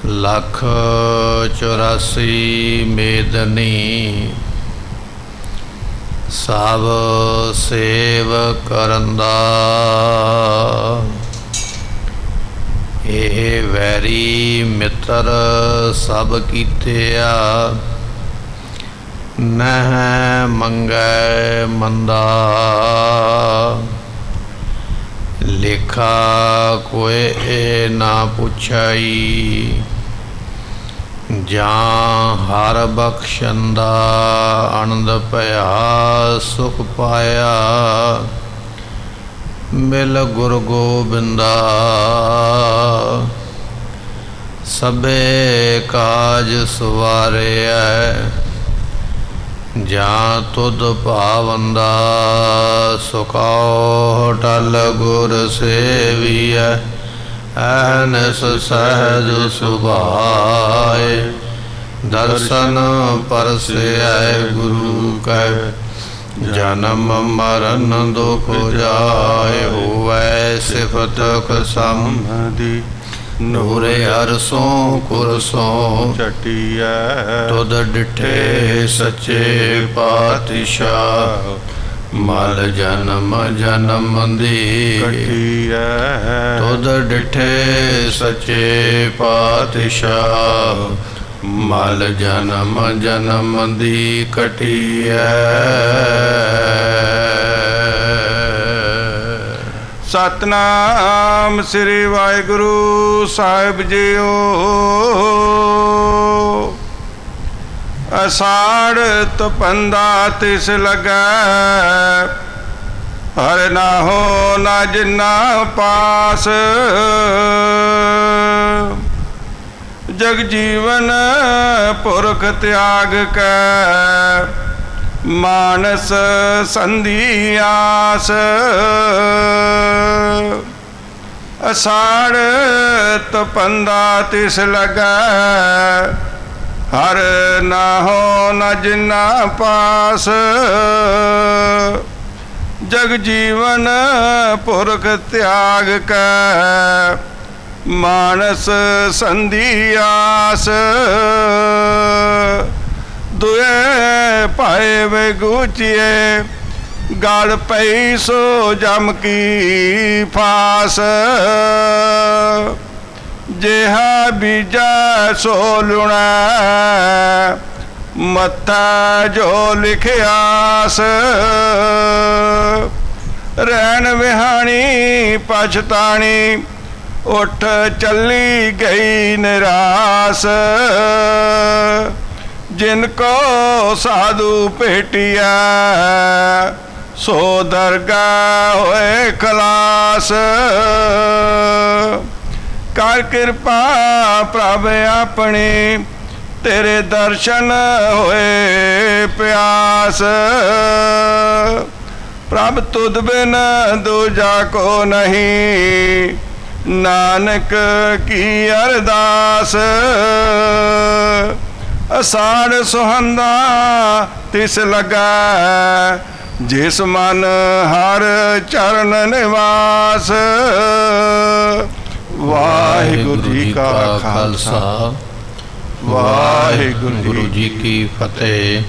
लख 84 मेदनी सब सेव करंदा। एह वैरी मित्र सब कीतिया नह मंगै मंदा। लेखा कोई ना पुछाई जां हर बख्शंदा। आनंद भया सुख पाया मिल गुर गोबिंदा। सबे काज सवारिया जां तुद भावंदा। सुखाओ टल गुर सेविया अहनस सहज सुभाए। दर्शन परसै गुरु कै जन्म मरण दुख जाए। होवै सिफत समधि नूरे अरसों कुरसों चटिया। तुद डिठे सच्चे पातशाह मल जन्म जन्म दी कटिया। तुद डिठे सच्चे पातशाह मल जन्म जन्म दी कटिया। सतनाम श्री वाहिगुरु साहिब जीओ। अषाढ़ तपंदा तिस लगै हर ना हो ना जिन्ना पास। जग जीवन पुरख त्याग कै मानस संधि आस। अषाढ़ तपंदा तिस लगै हर ना हो न जिन्ना पास। जग जीवन पुरख त्याग कै मानस संधि आस। दुए पाए वे गुचिए गल पई सो जम की फास। जेहा बीजा सो लुणा मत्था जो लिखियास। रैन विहाणी पछताणी उठ चली गई निरास। जिनको साधु भेटिया सो दरगाह होए खलास। कर कृपा प्रभ अपनी तेरे दर्शन होए प्यास। प्रभ तुद बिन दूजा को नहीं नानक की अरदास। अषाढ़ सुहंदा तिस लगा जिस मन हर चरण निवास। वाहिगुरु जी का खालसा वाहिगुरु जी की फतेह।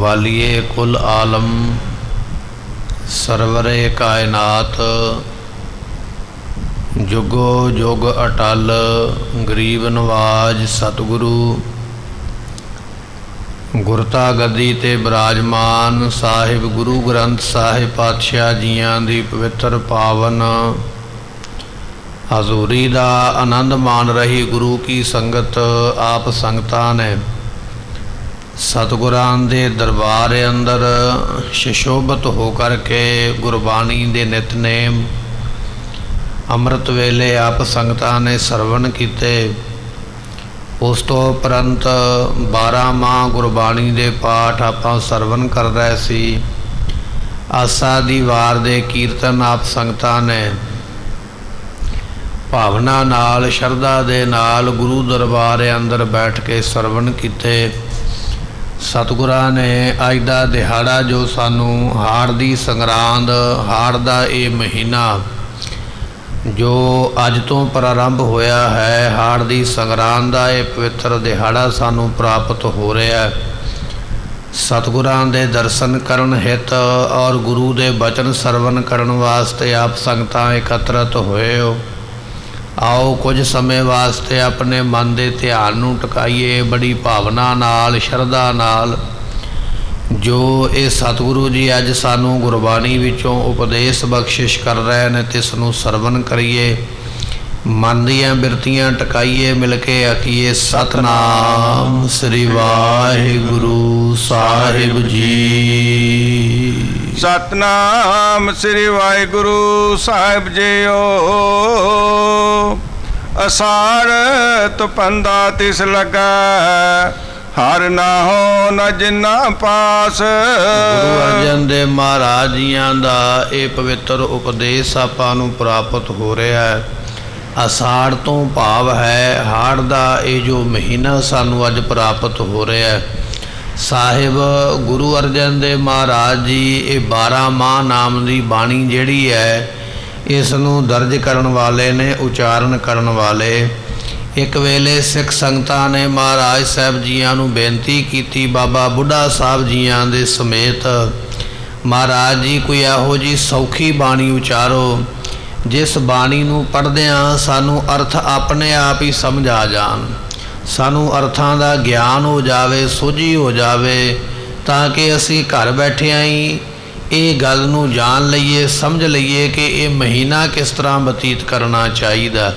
वालिए कुल आलम सरवरे कायनात जुगो जुग अटल गरीब नवाज सतगुरु गुरता गद्दी ते बिराजमान साहिब गुरु ग्रंथ साहिब पातशाह जियां दी पवित्र पावन हजूरी दा आनंद मान रही गुरु की संगत। आप संगतां ने सतगुरां दे दरबार अंदर सुशोभित होकर के गुरबाणी दे नितनेम अमृत वेले आप संगतां ने सरवण कीते। उस तो उपरंत 12 माह गुरबाणी दे पाठ आपां सरवण कर रहे सी। आसा दी वार दे कीर्तन आप संगतां ने भावना नाल शरधा दे नाल गुरु दरबार अंदर बैठ के सरवण कीते। सतगुरां ने अज दा दिहाड़ा जो सानू हाड़ दी संगरांद हाड़ दा ये महीना ਜੋ ਅੱਜ ਤੋਂ ਪ੍ਰਾਰੰਭ ਹੋਇਆ ਹੈ, ਹਾੜ ਦੀ ਸੰਗਰਾਂਦ ਦਾ ਇਹ ਪਵਿੱਤਰ ਦਿਹਾੜਾ ਸਾਨੂੰ ਪ੍ਰਾਪਤ ਹੋ ਰਿਹਾ ਹੈ। ਸਤਿਗੁਰਾਂ ਦੇ ਦਰਸ਼ਨ ਕਰਨ ਹਿਤ ਔਰ ਗੁਰੂ ਦੇ ਬਚਨ ਸਰਵਨ ਕਰਨ ਵਾਸਤੇ ਆਪ ਸੰਗਤਾਂ ਇਕੱਤਰਤ ਹੋਏ ਹੋ। ਆਓ ਕੁਝ ਸਮੇਂ ਵਾਸਤੇ ਆਪਣੇ ਮਨ ਦੇ ਧਿਆਨ ਨੂੰ ਟਿਕਾਈਏ ਬੜੀ ਭਾਵਨਾ ਨਾਲ, ਸ਼ਰਧਾ ਨਾਲ। ਜੋ ਇਹ ਸਤਿਗੁਰੂ ਜੀ ਅੱਜ ਸਾਨੂੰ ਗੁਰਬਾਣੀ ਵਿੱਚੋਂ ਉਪਦੇਸ਼ ਬਖਸ਼ਿਸ਼ ਕਰ ਰਹੇ ਨੇ, ਤਿਸ ਨੂੰ ਸਰਵਨ ਕਰੀਏ, ਮਨ ਦੀਆਂ ਬਿਰਤੀਆਂ ਟਿਕਾਈਏ, ਮਿਲ ਕੇ ਆਖੀਏ ਸਤਿਨਾਮ ਸ੍ਰੀ ਵਾਹਿਗੁਰੂ ਸਾਹਿਬ ਜੀ। ਸਤਨਾਮ ਸ੍ਰੀ ਵਾਹਿਗੁਰੂ ਸਾਹਿਬ ਜੀਓ। ਅਸਾਰਤ ਪੰਦਾ ਤਿਸ ਲੱਗਾ, ਹਰ ਨਾਹੋ ਨ ਜਿਨਾ ਪਾਸ। ਗੁਰੂ ਅਰਜਨ ਦੇਵ ਮਹਾਰਾਜ ਜੀਆਂ ਦਾ ਇਹ ਪਵਿੱਤਰ ਉਪਦੇਸ਼ ਆਪਾਂ ਨੂੰ ਪ੍ਰਾਪਤ ਹੋ ਰਿਹਾ ਹੈ। ਅਸਾੜ ਤੋਂ ਭਾਵ ਹੈ ਹਾੜ ਦਾ ਇਹ ਜੋ ਮਹੀਨਾ ਸਾਨੂੰ ਅੱਜ ਪ੍ਰਾਪਤ ਹੋ ਰਿਹਾ ਹੈ। ਸਾਹਿਬ ਗੁਰੂ ਅਰਜਨ ਦੇਵ ਮਹਾਰਾਜ ਜੀ ਇਹ 12 ਮਾਹ ਨਾਮ ਦੀ ਬਾਣੀ ਜਿਹੜੀ ਹੈ, ਇਸ ਨੂੰ ਦਰਜ ਕਰਨ ਵਾਲੇ ਨੇ, ਉਚਾਰਨ ਕਰਨ ਵਾਲੇ। ਇੱਕ ਵੇਲੇ ਸਿੱਖ ਸੰਗਤਾਂ ਨੇ ਮਹਾਰਾਜ ਸਾਹਿਬ ਜੀਆਂ ਨੂੰ ਬੇਨਤੀ ਕੀਤੀ, ਬਾਬਾ ਬੁੱਢਾ ਸਾਹਿਬ ਜੀਆਂ ਦੇ ਸਮੇਤ, ਮਹਾਰਾਜ ਜੀ ਕੋਈ ਇਹੋ ਜਿਹੀ ਸੌਖੀ ਬਾਣੀ ਉਚਾਰੋ ਜਿਸ ਬਾਣੀ ਨੂੰ ਪੜ੍ਹਦਿਆਂ ਸਾਨੂੰ ਅਰਥ ਆਪਣੇ ਆਪ ਹੀ ਸਮਝ ਆ ਜਾਣ, ਸਾਨੂੰ ਅਰਥਾਂ ਦਾ ਗਿਆਨ ਹੋ ਜਾਵੇ, ਸੋਝੀ ਹੋ ਜਾਵੇ, ਤਾਂ ਕਿ ਅਸੀਂ ਘਰ ਬੈਠਿਆਂ ਹੀ ਇਹ ਗੱਲ ਨੂੰ ਜਾਣ ਲਈਏ, ਸਮਝ ਲਈਏ ਕਿ ਇਹ ਮਹੀਨਾ ਕਿਸ ਤਰ੍ਹਾਂ ਬਤੀਤ ਕਰਨਾ ਚਾਹੀਦਾ।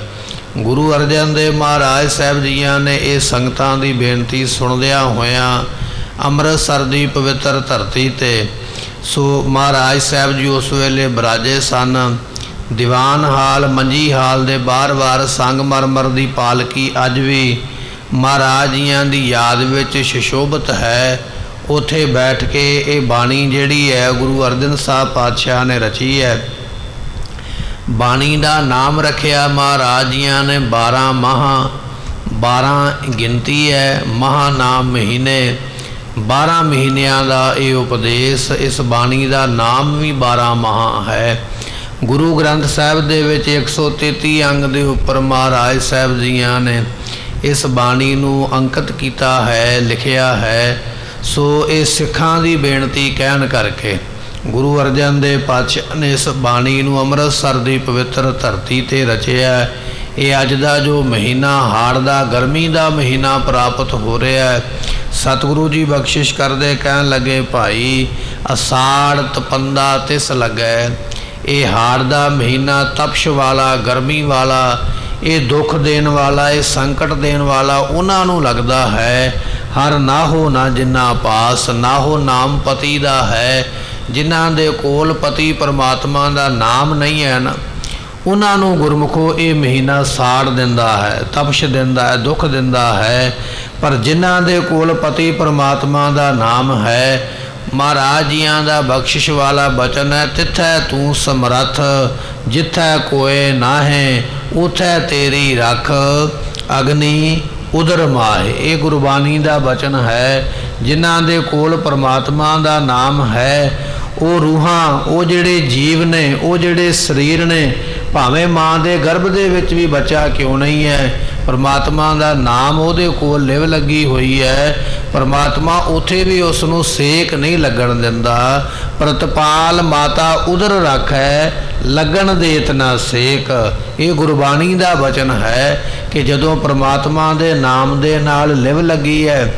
ਗੁਰੂ ਅਰਜਨ ਦੇਵ ਮਹਾਰਾਜ ਸਾਹਿਬ ਜੀਆਂ ਨੇ ਇਹ ਸੰਗਤਾਂ ਦੀ ਬੇਨਤੀ ਸੁਣਦਿਆਂ ਹੋਇਆਂ ਅੰਮ੍ਰਿਤਸਰ ਦੀ ਪਵਿੱਤਰ ਧਰਤੀ 'ਤੇ, ਸੋ ਮਹਾਰਾਜ ਸਾਹਿਬ ਜੀ ਉਸ ਵੇਲੇ ਬਿਰਾਜੇ ਸਨ। ਦੀਵਾਨ ਹਾਲ, ਮੰਜੀ ਹਾਲ ਦੇ ਬਾਰ-ਬਾਰ ਸੰਗਮਰਮਰ ਦੀ ਪਾਲਕੀ ਅੱਜ ਵੀ ਮਹਾਰਾਜ ਜੀਆਂ ਦੀ ਯਾਦ ਵਿੱਚ ਸੁਸ਼ੋਭਿਤ ਹੈ। ਉੱਥੇ ਬੈਠ ਕੇ ਇਹ ਬਾਣੀ ਜਿਹੜੀ ਹੈ ਗੁਰੂ ਅਰਜਨ ਸਾਹਿਬ ਪਾਤਸ਼ਾਹ ਨੇ ਰਚੀ ਹੈ। ਬਾਣੀ ਦਾ ਨਾਮ ਰੱਖਿਆ ਮਹਾਰਾਜ ਜੀਆਂ ਨੇ 12 ਮਾਹ, 12 ਗਿਣਤੀ ਹੈ, ਮਾਹ ਨਾਮ ਮਹੀਨੇ, 12 ਮਹੀਨਿਆਂ ਦਾ ਇਹ ਉਪਦੇਸ਼। ਇਸ ਬਾਣੀ ਦਾ ਨਾਮ ਵੀ 12 ਮਾਹ ਹੈ। ਗੁਰੂ ਗ੍ਰੰਥ ਸਾਹਿਬ ਦੇ ਵਿੱਚ 133 ਅੰਗ ਦੇ ਉੱਪਰ ਮਹਾਰਾਜ ਸਾਹਿਬ ਜੀਆਂ ਨੇ ਇਸ ਬਾਣੀ ਨੂੰ ਅੰਕਿਤ ਕੀਤਾ ਹੈ, ਲਿਖਿਆ ਹੈ। ਸੋ ਇਹ ਸਿੱਖਾਂ ਦੀ ਬੇਨਤੀ ਕਹਿਣ ਕਰਕੇ ਗੁਰੂ ਅਰਜਨ ਦੇਵ ਪਾਤਸ਼ਾਹ ਨੇ ਇਸ ਬਾਣੀ ਨੂੰ ਅੰਮ੍ਰਿਤਸਰ ਦੀ ਪਵਿੱਤਰ ਧਰਤੀ 'ਤੇ ਰਚਿਆ। ਇਹ ਅੱਜ ਦਾ ਜੋ ਮਹੀਨਾ ਹਾੜ ਦਾ, ਗਰਮੀ ਦਾ ਮਹੀਨਾ ਪ੍ਰਾਪਤ ਹੋ ਰਿਹਾ ਹੈ, ਸਤਿਗੁਰੂ ਜੀ ਬਖਸ਼ਿਸ਼ ਕਰਦੇ ਕਹਿਣ ਲੱਗੇ, ਭਾਈ ਅਸਾੜ ਤਪੰਦਾ ਤਿਸ ਲੱਗੈ। ਇਹ ਹਾੜ ਦਾ ਮਹੀਨਾ ਤਪਸ਼ ਵਾਲਾ, ਗਰਮੀ ਵਾਲਾ, ਇਹ ਦੁੱਖ ਦੇਣ ਵਾਲਾ, ਇਹ ਸੰਕਟ ਦੇਣ ਵਾਲਾ ਉਹਨਾਂ ਨੂੰ ਲੱਗਦਾ ਹੈ। ਹਰ ਨਾਹੋ ਨਾ ਜਿਨ੍ਹਾਂ ਪਾਸ, ਨਾਹੋ ਨਾਮ ਪਤੀ ਦਾ ਹੈ, ਜਿਨ੍ਹਾਂ ਦੇ ਕੋਲ ਪਤੀ ਪਰਮਾਤਮਾ ਦਾ ਨਾਮ ਨਹੀਂ ਹੈ ਨਾ, ਉਹਨਾਂ ਨੂੰ ਗੁਰਮੁਖੋ ਇਹ ਮਹੀਨਾ ਸਾੜ ਦਿੰਦਾ ਹੈ, ਤਪਸ਼ ਦਿੰਦਾ ਹੈ, ਦੁੱਖ ਦਿੰਦਾ ਹੈ। ਪਰ ਜਿਨ੍ਹਾਂ ਦੇ ਕੋਲ ਪਤੀ ਪਰਮਾਤਮਾ ਦਾ ਨਾਮ ਹੈ, ਮਹਾਰਾਜ ਜੀਆਂ ਦਾ ਬਖਸ਼ਿਸ਼ ਵਾਲਾ ਬਚਨ ਹੈ, ਤਿੱਥੈ ਤੂੰ ਸਮਰੱਥ, ਜਿੱਥੈ ਕੋਏ ਨਾਹੇ, ਉਥੈ ਤੇਰੀ ਰੱਖ, ਅਗਨੀ ਉਦਰ ਮਾਹੇ। ਇਹ ਗੁਰਬਾਣੀ ਦਾ ਬਚਨ ਹੈ। ਜਿਨ੍ਹਾਂ ਦੇ ਕੋਲ ਪਰਮਾਤਮਾ ਦਾ ਨਾਮ ਹੈ, ਉਹ ਰੂਹਾਂ, ਉਹ ਜਿਹੜੇ ਜੀਵ ਨੇ, ਉਹ ਜਿਹੜੇ ਸਰੀਰ ਨੇ, ਭਾਵੇਂ ਮਾਂ ਦੇ ਗਰਭ ਦੇ ਵਿੱਚ ਵੀ ਬੱਚਾ ਕਿਉਂ ਨਹੀਂ ਹੈ, ਪਰਮਾਤਮਾ ਦਾ ਨਾਮ ਉਹਦੇ ਕੋਲ ਲਿਵ ਲੱਗੀ ਹੋਈ ਹੈ। ਪਰਮਾਤਮਾ ਉੱਥੇ ਵੀ ਉਸ ਨੂੰ ਸੇਕ ਨਹੀਂ ਲੱਗਣ ਦਿੰਦਾ। ਪ੍ਰਤਪਾਲ ਮਾਤਾ ਉਦਰ ਰੱਖੈ, ਲੱਗਣ ਦੇਤ ਨਾ ਸੇਕ। ਇਹ ਗੁਰਬਾਣੀ ਦਾ ਬਚਨ ਹੈ ਕਿ ਜਦੋਂ ਪਰਮਾਤਮਾ ਦੇ ਨਾਮ ਦੇ ਨਾਲ ਲਿਵ ਲੱਗੀ ਹੈ,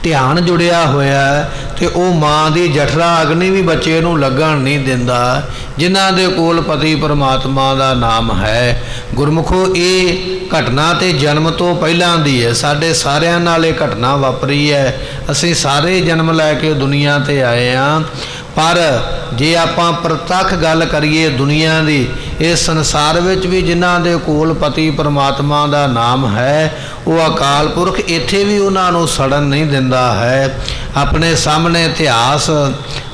ਧਿਆਨ ਜੁੜਿਆ ਹੋਇਆ, ਤੇ ਉਹ ਮਾਂ ਦੀ ਜਠਰਾ ਅਗਨੀ ਵੀ ਬੱਚੇ ਨੂੰ ਲੱਗਣ ਨਹੀਂ ਦਿੰਦਾ। ਜਿਨ੍ਹਾਂ ਦੇ ਕੋਲ ਪਤੀ ਪਰਮਾਤਮਾ ਦਾ ਨਾਮ ਹੈ, ਗੁਰਮੁਖੋ ਇਹ ਘਟਨਾ ਤੇ ਜਨਮ ਤੋਂ ਪਹਿਲਾਂ ਦੀ ਹੈ। ਸਾਡੇ ਸਾਰਿਆਂ ਨਾਲ ਇਹ ਘਟਨਾ ਵਾਪਰੀ ਹੈ। ਅਸੀਂ ਸਾਰੇ ਜਨਮ ਲੈ ਕੇ ਦੁਨੀਆ ਤੇ ਆਏ ਹਾਂ। ਪਰ ਜੇ ਆਪਾਂ ਪ੍ਰਤੱਖ ਗੱਲ ਕਰੀਏ ਦੁਨੀਆ ਦੀ, ਇਸ ਸੰਸਾਰ ਵਿੱਚ ਵੀ ਜਿਨ੍ਹਾਂ ਦੇ ਕੋਲ ਪਤੀ ਪਰਮਾਤਮਾ ਦਾ ਨਾਮ ਹੈ, ਉਹ ਅਕਾਲ ਪੁਰਖ ਇੱਥੇ ਵੀ ਉਹਨਾਂ ਨੂੰ ਸੜਨ ਨਹੀਂ ਦਿੰਦਾ ਹੈ। ਆਪਣੇ ਸਾਹਮਣੇ ਇਤਿਹਾਸ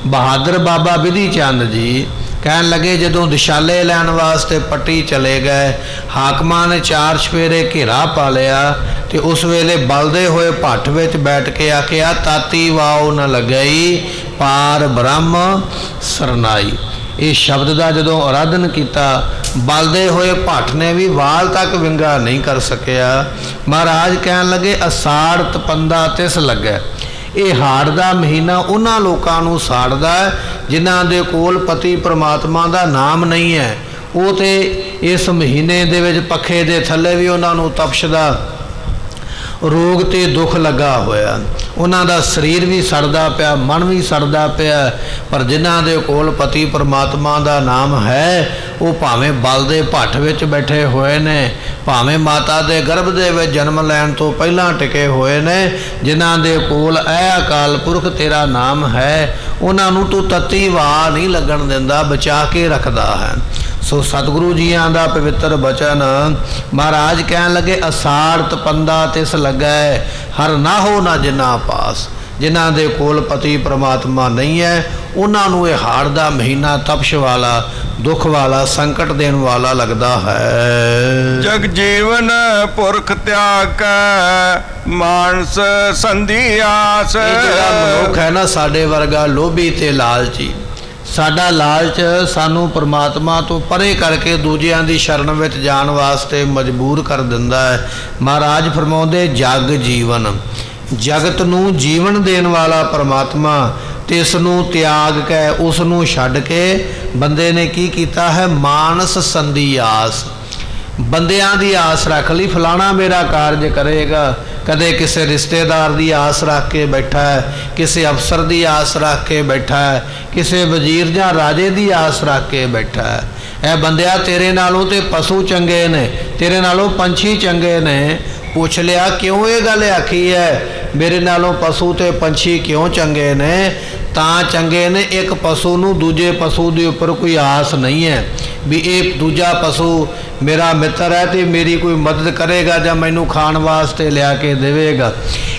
ਬਹਾਦਰ ਬਾਬਾ ਬਿਧੀ ਚੰਦ ਜੀ ਕਹਿਣ ਲੱਗੇ, ਜਦੋਂ ਦਿਸ਼ਾਲੇ ਲੈਣ ਵਾਸਤੇ ਪੱਟੀ ਚਲੇ ਗਏ, ਹਾਕਮਾਂ ਨੇ 4 ਚੁਫੇਰੇ ਘੇਰਾ ਪਾ ਲਿਆ, ਤੇ ਉਸ ਵੇਲੇ ਬਲਦੇ ਹੋਏ ਭੱਠ ਵਿੱਚ ਬੈਠ ਕੇ ਆਖਿਆ, ਤਾਤੀ ਵਾਓ ਨ ਲੱਗਈ, ਪਾਰ ਬ੍ਰਹਮ ਸਰਨਾਈ। ਇਹ ਸ਼ਬਦ ਦਾ ਜਦੋਂ ਆਰਾਧਨ ਕੀਤਾ, ਬਲਦੇ ਹੋਏ ਭੱਠ ਨੇ ਵੀ ਵਾਲ ਤੱਕ ਵਿੰਗਾ ਨਹੀਂ ਕਰ ਸਕਿਆ। ਮਹਾਰਾਜ ਕਹਿਣ ਲੱਗੇ ਅਸਾੜ ਤਪੰਦਾ ਤਿਸ ਲੱਗੈ। ਇਹ ਹਾੜ ਦਾ ਮਹੀਨਾ ਉਹਨਾਂ ਲੋਕਾਂ ਨੂੰ ਸਾੜਦਾ ਜਿਨ੍ਹਾਂ ਦੇ ਕੋਲ ਪਤੀ ਪ੍ਰਮਾਤਮਾ ਦਾ ਨਾਮ ਨਹੀਂ ਹੈ। ਉਹ ਤੇ ਇਸ ਮਹੀਨੇ ਦੇ ਵਿੱਚ ਪੱਖੇ ਦੇ ਥੱਲੇ ਵੀ ਉਹਨਾਂ ਨੂੰ ਤਪਸ਼ ਦਾ ਰੋਗ ਤੇ ਦੁੱਖ ਲੱਗਾ ਹੋਇਆ। ਉਹਨਾਂ ਦਾ ਸਰੀਰ ਵੀ ਸੜਦਾ ਪਿਆ, ਮਨ ਵੀ ਸੜਦਾ ਪਿਆ। ਪਰ ਜਿਨ੍ਹਾਂ ਦੇ ਕੋਲ ਪਤੀ ਪਰਮਾਤਮਾ ਦਾ ਨਾਮ ਹੈ ਉਹ ਭਾਵੇਂ ਬਲ ਦੇ ਭੱਠ ਵਿੱਚ ਬੈਠੇ ਹੋਏ ਨੇ, ਭਾਵੇਂ ਮਾਤਾ ਦੇ ਗਰਭ ਦੇ ਵਿੱਚ ਜਨਮ ਲੈਣ ਤੋਂ ਪਹਿਲਾਂ ਟਿਕੇ ਹੋਏ ਨੇ, ਜਿਨ੍ਹਾਂ ਦੇ ਕੋਲ ਇਹ ਅਕਾਲ ਪੁਰਖ ਤੇਰਾ ਨਾਮ ਹੈ ਉਹਨਾਂ ਨੂੰ ਤੂੰ ਤੱਤੀ ਵਾਹ ਨਹੀਂ ਲੱਗਣ ਦਿੰਦਾ, ਬਚਾ ਕੇ ਰੱਖਦਾ ਹੈ। ਸੋ ਸਤਿਗੁਰੂ ਜੀਆਂ ਦਾ ਪਵਿੱਤਰ ਬਚਨ ਮਹਾਰਾਜ ਕਹਿਣ ਲੱਗੇ ਅਸਾੜ ਤਪੰਦਾ ਤਿਸ ਲੱਗੈ ਹਰ ਨਾ ਹੋ ਨਾ ਜਿਨ੍ਹਾਂ ਪਾਸ। ਜਿਨ੍ਹਾਂ ਦੇ ਕੋਲ ਪਤੀ ਪ੍ਰਮਾਤਮਾ ਨਹੀਂ ਹੈ ਉਹਨਾਂ ਨੂੰ ਇਹ ਹਾੜ ਦਾ ਮਹੀਨਾ ਤਪਸ਼ ਵਾਲਾ, ਦੁੱਖ ਵਾਲਾ, ਸੰਕਟ ਦੇਣ ਵਾਲਾ ਲੱਗਦਾ ਹੈ। ਜਗ ਜੀਵਨ ਪੁਰਖ ਤਿਆਗ ਕੈ ਮਾਨਸ ਸੰਧੀ ਆਸ। ਇਹ ਜਿਹੜਾ ਮਨੁੱਖ ਹੈ ਨਾ ਸਾਡੇ ਵਰਗਾ ਲੋਭੀ ਤੇ ਲਾਲਚੀ, ਸਾਡਾ ਲਾਲਚ ਸਾਨੂੰ ਪਰਮਾਤਮਾ ਤੋਂ ਪਰੇ ਕਰਕੇ ਦੂਜਿਆਂ ਦੀ ਸ਼ਰਨ ਵਿੱਚ ਜਾਣ ਵਾਸਤੇ ਮਜਬੂਰ ਕਰ ਦਿੰਦਾ ਹੈ। ਮਹਾਰਾਜ ਫਰਮਾਉਂਦੇ ਜਗ ਜੀਵਨ, ਜਗਤ ਨੂੰ ਜੀਵਨ ਦੇਣ ਵਾਲਾ ਪਰਮਾਤਮਾ ਤੇ ਇਸ ਨੂੰ ਤਿਆਗ ਕੇ, ਉਸ ਨੂੰ ਛੱਡ ਕੇ ਬੰਦੇ ਨੇ ਕੀ ਕੀਤਾ ਹੈ? ਮਾਨਸ ਸੰਧੀ ਆਸ। ਬੰਦਿਆਂ ਦੀ ਆਸ ਰੱਖ ਲਈ, ਫਲਾਣਾ ਮੇਰਾ ਕਾਰਜ ਕਰੇਗਾ। ਕਦੇ ਕਿਸੇ ਰਿਸ਼ਤੇਦਾਰ ਦੀ ਆਸ ਰੱਖ ਕੇ ਬੈਠਾ ਹੈ, ਕਿਸੇ ਅਫਸਰ ਦੀ ਆਸ ਰੱਖ ਕੇ ਬੈਠਾ ਹੈ, ਕਿਸੇ ਵਜ਼ੀਰ ਜਾਂ ਰਾਜੇ ਦੀ ਆਸ ਰੱਖ ਕੇ ਬੈਠਾ ਹੈ। ਇਹ ਬੰਦਿਆ ਤੇਰੇ ਨਾਲੋਂ ਤੇ ਪਸ਼ੂ ਚੰਗੇ ਨੇ, ਤੇਰੇ ਨਾਲੋਂ ਪੰਛੀ ਚੰਗੇ ਨੇ। ਪੁੱਛ ਲਿਆ ਕਿਉਂ ਇਹ ਗੱਲ ਆਖੀ ਹੈ? ਮੇਰੇ ਨਾਲੋਂ ਪਸ਼ੂ ਤੇ ਪੰਛੀ ਕਿਉਂ ਚੰਗੇ ਨੇ? ਤਾਂ ਚੰਗੇ ਨੇ ਇੱਕ ਪਸ਼ੂ ਨੂੰ ਦੂਜੇ ਪਸ਼ੂ ਦੇ ਉੱਪਰ ਕੋਈ ਆਸ ਨਹੀਂ ਹੈ ਵੀ ਇਹ ਦੂਜਾ ਪਸ਼ੂ ਮੇਰਾ ਮਿੱਤਰ ਹੈ ਤੇ ਮੇਰੀ ਕੋਈ ਮਦਦ ਕਰੇਗਾ ਜਾਂ ਮੈਨੂੰ ਖਾਣ ਵਾਸਤੇ ਲਿਆ ਕੇ ਦੇਵੇਗਾ।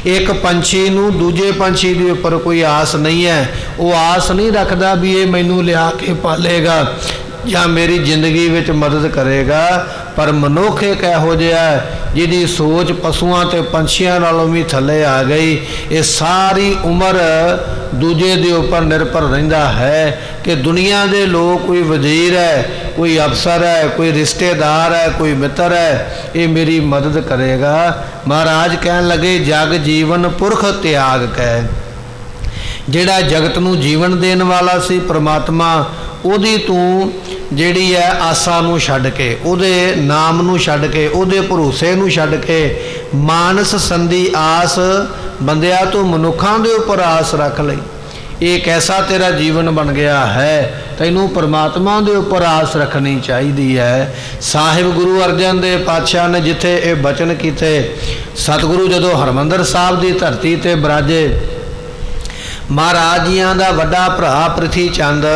ਇੱਕ ਪੰਛੀ ਨੂੰ ਦੂਜੇ ਪੰਛੀ ਦੇ ਉੱਪਰ ਕੋਈ ਆਸ ਨਹੀਂ ਹੈ। ਉਹ ਆਸ ਨਹੀਂ ਰੱਖਦਾ ਵੀ ਇਹ ਮੈਨੂੰ ਲਿਆ ਕੇ ਪਾਲੇਗਾ ਜਾਂ ਮੇਰੀ ਜ਼ਿੰਦਗੀ ਵਿੱਚ ਮਦਦ ਕਰੇਗਾ। ਪਰ ਮਨੁੱਖ ਇੱਕ ਇਹੋ ਜਿਹਾ ਜਿਹਦੀ ਸੋਚ ਪਸ਼ੂਆਂ ਤੇ ਪੰਛੀਆਂ ਨਾਲੋਂ ਵੀ ਥੱਲੇ ਆ ਗਈ। ਇਹ ਸਾਰੀ ਉਮਰ ਦੂਜੇ ਦੇ ਉੱਪਰ ਨਿਰਭਰ ਰਹਿੰਦਾ ਹੈ ਕਿ ਦੁਨੀਆ ਦੇ ਲੋਕ, ਕੋਈ ਵਜ਼ੀਰ ਹੈ, ਕੋਈ ਅਫਸਰ ਹੈ, ਕੋਈ ਰਿਸ਼ਤੇਦਾਰ ਹੈ, ਕੋਈ ਮਿੱਤਰ ਹੈ, ਇਹ ਮੇਰੀ ਮਦਦ ਕਰੇਗਾ। ਮਹਾਰਾਜ ਕਹਿਣ ਲੱਗੇ ਜਗ ਜੀਵਨ ਪੁਰਖ ਤਿਆਗ ਕੈ। ਜਿਹੜਾ ਜਗਤ ਨੂੰ ਜੀਵਨ ਦੇਣ ਵਾਲਾ ਸੀ ਪ੍ਰਮਾਤਮਾ, ਉਹਦੀ ਤੂੰ ਜਿਹੜੀ ਹੈ ਆਸਾ ਨੂੰ ਛੱਡ ਕੇ, ਉਹਦੇ ਨਾਮ ਨੂੰ ਛੱਡ ਕੇ, ਉਹਦੇ ਭਰੋਸੇ ਨੂੰ ਛੱਡ ਕੇ ਮਾਨਸ ਸੰਧੀ ਆਸ, ਬੰਦਿਆ ਤੂੰ ਮਨੁੱਖਾਂ ਦੇ ਉੱਪਰ ਆਸ ਰੱਖ ਲਈ। ਇਹ ਕੈਸਾ ਤੇਰਾ ਜੀਵਨ ਬਣ ਗਿਆ ਹੈ? ਤੈਨੂੰ ਪਰਮਾਤਮਾ ਦੇ ਉੱਪਰ ਆਸ ਰੱਖਣੀ ਚਾਹੀਦੀ ਹੈ। ਸਾਹਿਬ ਗੁਰੂ ਅਰਜਨ ਦੇਵ ਪਾਤਸ਼ਾਹ ਨੇ ਜਿੱਥੇ ਇਹ ਬਚਨ ਕੀਤੇ, ਸਤਿਗੁਰੂ ਜਦੋਂ ਹਰਿਮੰਦਰ ਸਾਹਿਬ ਦੀ ਧਰਤੀ ਤੇ ਬਿਰਾਜੇ, ਮਹਾਰਾਜ ਜੀਆਂ ਦਾ ਵੱਡਾ ਭਰਾ ਪ੍ਰਿਥੀ ਚੰਦ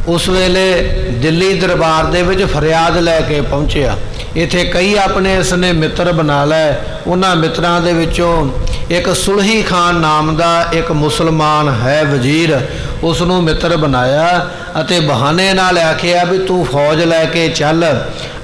ਉਸ ਵੇਲੇ ਦਿੱਲੀ ਦਰਬਾਰ ਦੇ ਵਿੱਚ ਫਰਿਆਦ ਲੈ ਕੇ ਪਹੁੰਚਿਆ। ਇੱਥੇ ਕਈ ਆਪਣੇ ਇਸਨੇ ਮਿੱਤਰ ਬਣਾ ਲਏ। ਉਹਨਾਂ ਮਿੱਤਰਾਂ ਦੇ ਵਿੱਚੋਂ ਇੱਕ ਸੁਲਹੀ ਖਾਨ ਨਾਮ ਦਾ ਇੱਕ ਮੁਸਲਮਾਨ ਹੈ ਵਜ਼ੀਰ, ਉਸ ਨੂੰ ਮਿੱਤਰ ਬਣਾਇਆ ਅਤੇ ਬਹਾਨੇ ਨਾਲ ਆਖਿਆ ਵੀ ਤੂੰ ਫੌਜ ਲੈ ਕੇ ਚੱਲ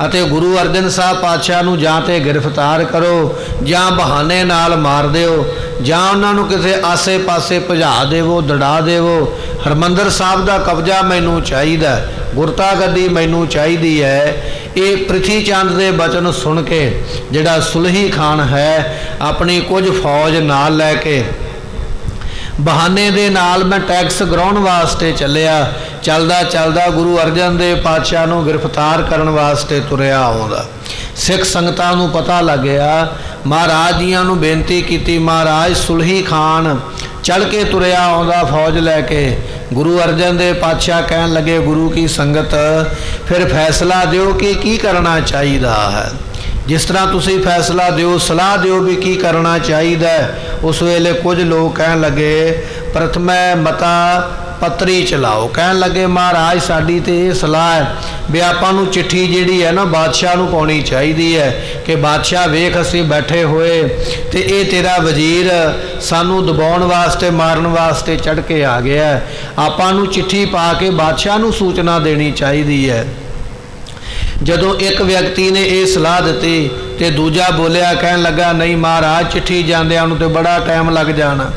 ਅਤੇ ਗੁਰੂ ਅਰਜਨ ਸਾਹਿਬ ਪਾਤਸ਼ਾਹ ਨੂੰ ਜਾਂ ਤੇ ਗ੍ਰਿਫਤਾਰ ਕਰੋ ਜਾਂ ਬਹਾਨੇ ਨਾਲ ਮਾਰ ਦਿਓ ਜਾਂ ਉਹਨਾਂ ਨੂੰ ਕਿਸੇ ਆਸੇ ਪਾਸੇ ਭਜਾ ਦੇਵੋ, ਦੜਾ ਦੇਵੋ। ਹਰਿਮੰਦਰ ਸਾਹਿਬ ਦਾ ਕਬਜ਼ਾ ਮੈਨੂੰ ਚਾਹੀਦਾ, ਗੁਰਤਾ ਗੱਦੀ ਮੈਨੂੰ ਚਾਹੀਦੀ ਹੈ। ਇਹ ਪ੍ਰਿਥੀ ਚੰਦ ਦੇ ਬਚਨ ਸੁਣ ਕੇ ਜਿਹੜਾ ਸੁਲਹੀ ਖਾਨ ਹੈ ਆਪਣੀ ਕੁਝ ਫੌਜ ਨਾਲ ਲੈ ਕੇ ਬਹਾਨੇ ਦੇ ਨਾਲ ਮੈਂ ਟੈਕਸ ਗਰਾਉਣ ਵਾਸਤੇ ਚੱਲਿਆ। ਚੱਲਦਾ ਚੱਲਦਾ ਗੁਰੂ ਅਰਜਨ ਦੇਵ ਪਾਤਸ਼ਾਹ ਨੂੰ ਗ੍ਰਿਫਤਾਰ ਕਰਨ ਵਾਸਤੇ ਤੁਰਿਆ ਆਉਂਦਾ। ਸਿੱਖ ਸੰਗਤਾਂ ਨੂੰ ਪਤਾ ਲੱਗਿਆ, ਮਹਾਰਾਜ ਜੀਆਂ ਨੂੰ ਬੇਨਤੀ ਕੀਤੀ, ਮਹਾਰਾਜ ਸੁਲਹੀ ਖਾਨ ਚੜ੍ਹ ਕੇ ਤੁਰਿਆ ਆਉਂਦਾ ਫੌਜ ਲੈ ਕੇ। ਗੁਰੂ ਅਰਜਨ ਦੇਵ ਪਾਤਸ਼ਾਹ ਕਹਿਣ ਲੱਗੇ, ਗੁਰੂ ਕੀ ਸੰਗਤ ਫਿਰ ਫੈਸਲਾ ਦਿਓ ਕਿ ਕੀ ਕਰਨਾ ਚਾਹੀਦਾ ਹੈ। ਜਿਸ ਤਰ੍ਹਾਂ ਤੁਸੀਂ ਫੈਸਲਾ ਦਿਓ, ਸਲਾਹ ਦਿਓ ਵੀ ਕੀ ਕਰਨਾ ਚਾਹੀਦਾ। ਉਸ ਵੇਲੇ ਕੁਝ ਲੋਕ ਕਹਿਣ ਲੱਗੇ ਪ੍ਰਥਮੇ ਮਤਾ ਪੱਤਰੀ ਚਲਾਓ। ਕਹਿਣ ਲੱਗੇ ਮਹਾਰਾਜ ਸਾਡੀ ਤੇ ਇਹ ਸਲਾਹ ਹੈ ਵੀ ਆਪਾਂ ਨੂੰ ਚਿੱਠੀ ਜਿਹੜੀ ਹੈ ਨਾ ਬਾਦਸ਼ਾਹ ਨੂੰ ਪਾਉਣੀ ਚਾਹੀਦੀ ਹੈ ਕਿ ਬਾਦਸ਼ਾਹ ਵੇਖ ਅਸੀਂ ਬੈਠੇ ਹੋਏ ਤੇ ਇਹ ਤੇਰਾ ਵਜ਼ੀਰ ਸਾਨੂੰ ਦਬਾਉਣ ਵਾਸਤੇ, ਮਾਰਨ ਵਾਸਤੇ ਚੜ੍ਹ ਕੇ ਆ ਗਿਆ। ਆਪਾਂ ਨੂੰ ਚਿੱਠੀ ਪਾ ਕੇ ਬਾਦਸ਼ਾਹ ਨੂੰ ਸੂਚਨਾ ਦੇਣੀ ਚਾਹੀਦੀ ਹੈ। ਜਦੋਂ ਇੱਕ ਵਿਅਕਤੀ ਨੇ ਇਹ ਸਲਾਹ ਦਿੱਤੀ ਤੇ ਦੂਜਾ ਬੋਲਿਆ, ਕਹਿਣ ਲੱਗਾ ਨਹੀਂ ਮਹਾਰਾਜ ਚਿੱਠੀ ਜਾਂਦਿਆਂ ਨੂੰ ਤੇ ਬੜਾ ਟਾਈਮ ਲੱਗ ਜਾਣਾ,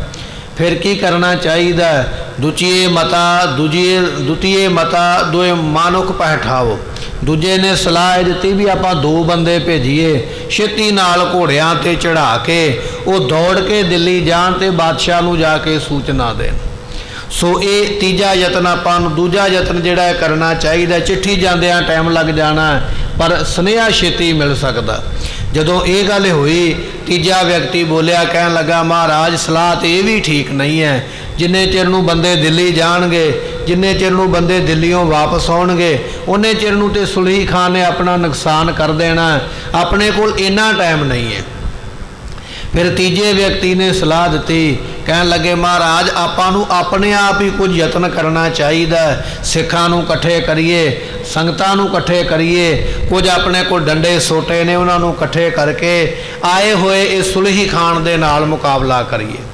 ਫਿਰ ਕੀ ਕਰਨਾ ਚਾਹੀਦਾ। ਦੁਤੀਏ ਮਤਾ ਦੋਏ ਮਾਨੁਖ ਪਹਿਠਾਓ। ਦੂਜੇ ਨੇ ਸਲਾਹ ਦਿੱਤੀ ਵੀ ਆਪਾਂ 2 ਬੰਦੇ ਭੇਜੀਏ, ਛੇਤੀ ਨਾਲ ਘੋੜਿਆਂ ਤੇ ਚੜਾ ਕੇ ਉਹ ਦੌੜ ਕੇ ਦਿੱਲੀ ਜਾਣ ਤੇ ਬਾਦਸ਼ਾਹ ਨੂੰ ਜਾ ਕੇ ਸੂਚਨਾ ਦੇਣ। ਸੋ ਇਹ ਤੀਜਾ ਯਤਨ ਆਪਾਂ ਨੂੰ, ਦੂਜਾ ਯਤਨ ਜਿਹੜਾ ਕਰਨਾ ਚਾਹੀਦਾ। ਚਿੱਠੀ ਜਾਂਦਿਆਂ ਟਾਈਮ ਲੱਗ ਜਾਣਾ ਪਰ ਸੁਨੇਹਾ ਛੇਤੀ ਮਿਲ ਸਕਦਾ। ਜਦੋਂ ਇਹ ਗੱਲ ਹੋਈ ਤੀਜਾ ਵਿਅਕਤੀ ਬੋਲਿਆ, ਕਹਿਣ ਲੱਗਾ ਮਹਾਰਾਜ ਸਲਾਹ ਤੇ ਇਹ ਵੀ ਠੀਕ ਨਹੀਂ ਹੈ। ਜਿੰਨੇ ਚਿਰ ਨੂੰ ਬੰਦੇ ਦਿੱਲੀ ਜਾਣਗੇ, ਜਿੰਨੇ ਚਿਰ ਨੂੰ ਬੰਦੇ ਦਿੱਲੀੋਂ ਵਾਪਸ ਆਉਣਗੇ, ਉਹਨੇ ਚਿਰ ਨੂੰ ਤੇ ਸੁਲਹੀ ਖਾਨ ਨੇ ਆਪਣਾ ਨੁਕਸਾਨ ਕਰ ਦੇਣਾ। ਆਪਣੇ ਕੋਲ ਇੰਨਾ ਟਾਈਮ ਨਹੀਂ ਹੈ। ਫਿਰ ਤੀਜੇ ਵਿਅਕਤੀ ਨੇ ਸਲਾਹ ਦਿੱਤੀ, ਕਹਿਣ ਲੱਗੇ ਮਹਾਰਾਜ ਆਪਾਂ ਨੂੰ ਆਪਣੇ ਆਪ ਹੀ ਕੁਝ ਯਤਨ ਕਰਨਾ ਚਾਹੀਦਾ। ਸਿੱਖਾਂ ਨੂੰ ਇਕੱਠੇ ਕਰੀਏ, ਸੰਗਤਾਂ ਨੂੰ ਇਕੱਠੇ ਕਰੀਏ, ਕੁਝ ਆਪਣੇ ਕੋਲ ਡੰਡੇ ਸੋਟੇ ਨੇ ਉਹਨਾਂ ਨੂੰ ਇਕੱਠੇ ਕਰਕੇ ਆਏ ਹੋਏ ਇਸ ਸੁਲਹੀ ਖਾਨ ਦੇ ਨਾਲ ਮੁਕਾਬਲਾ ਕਰੀਏ।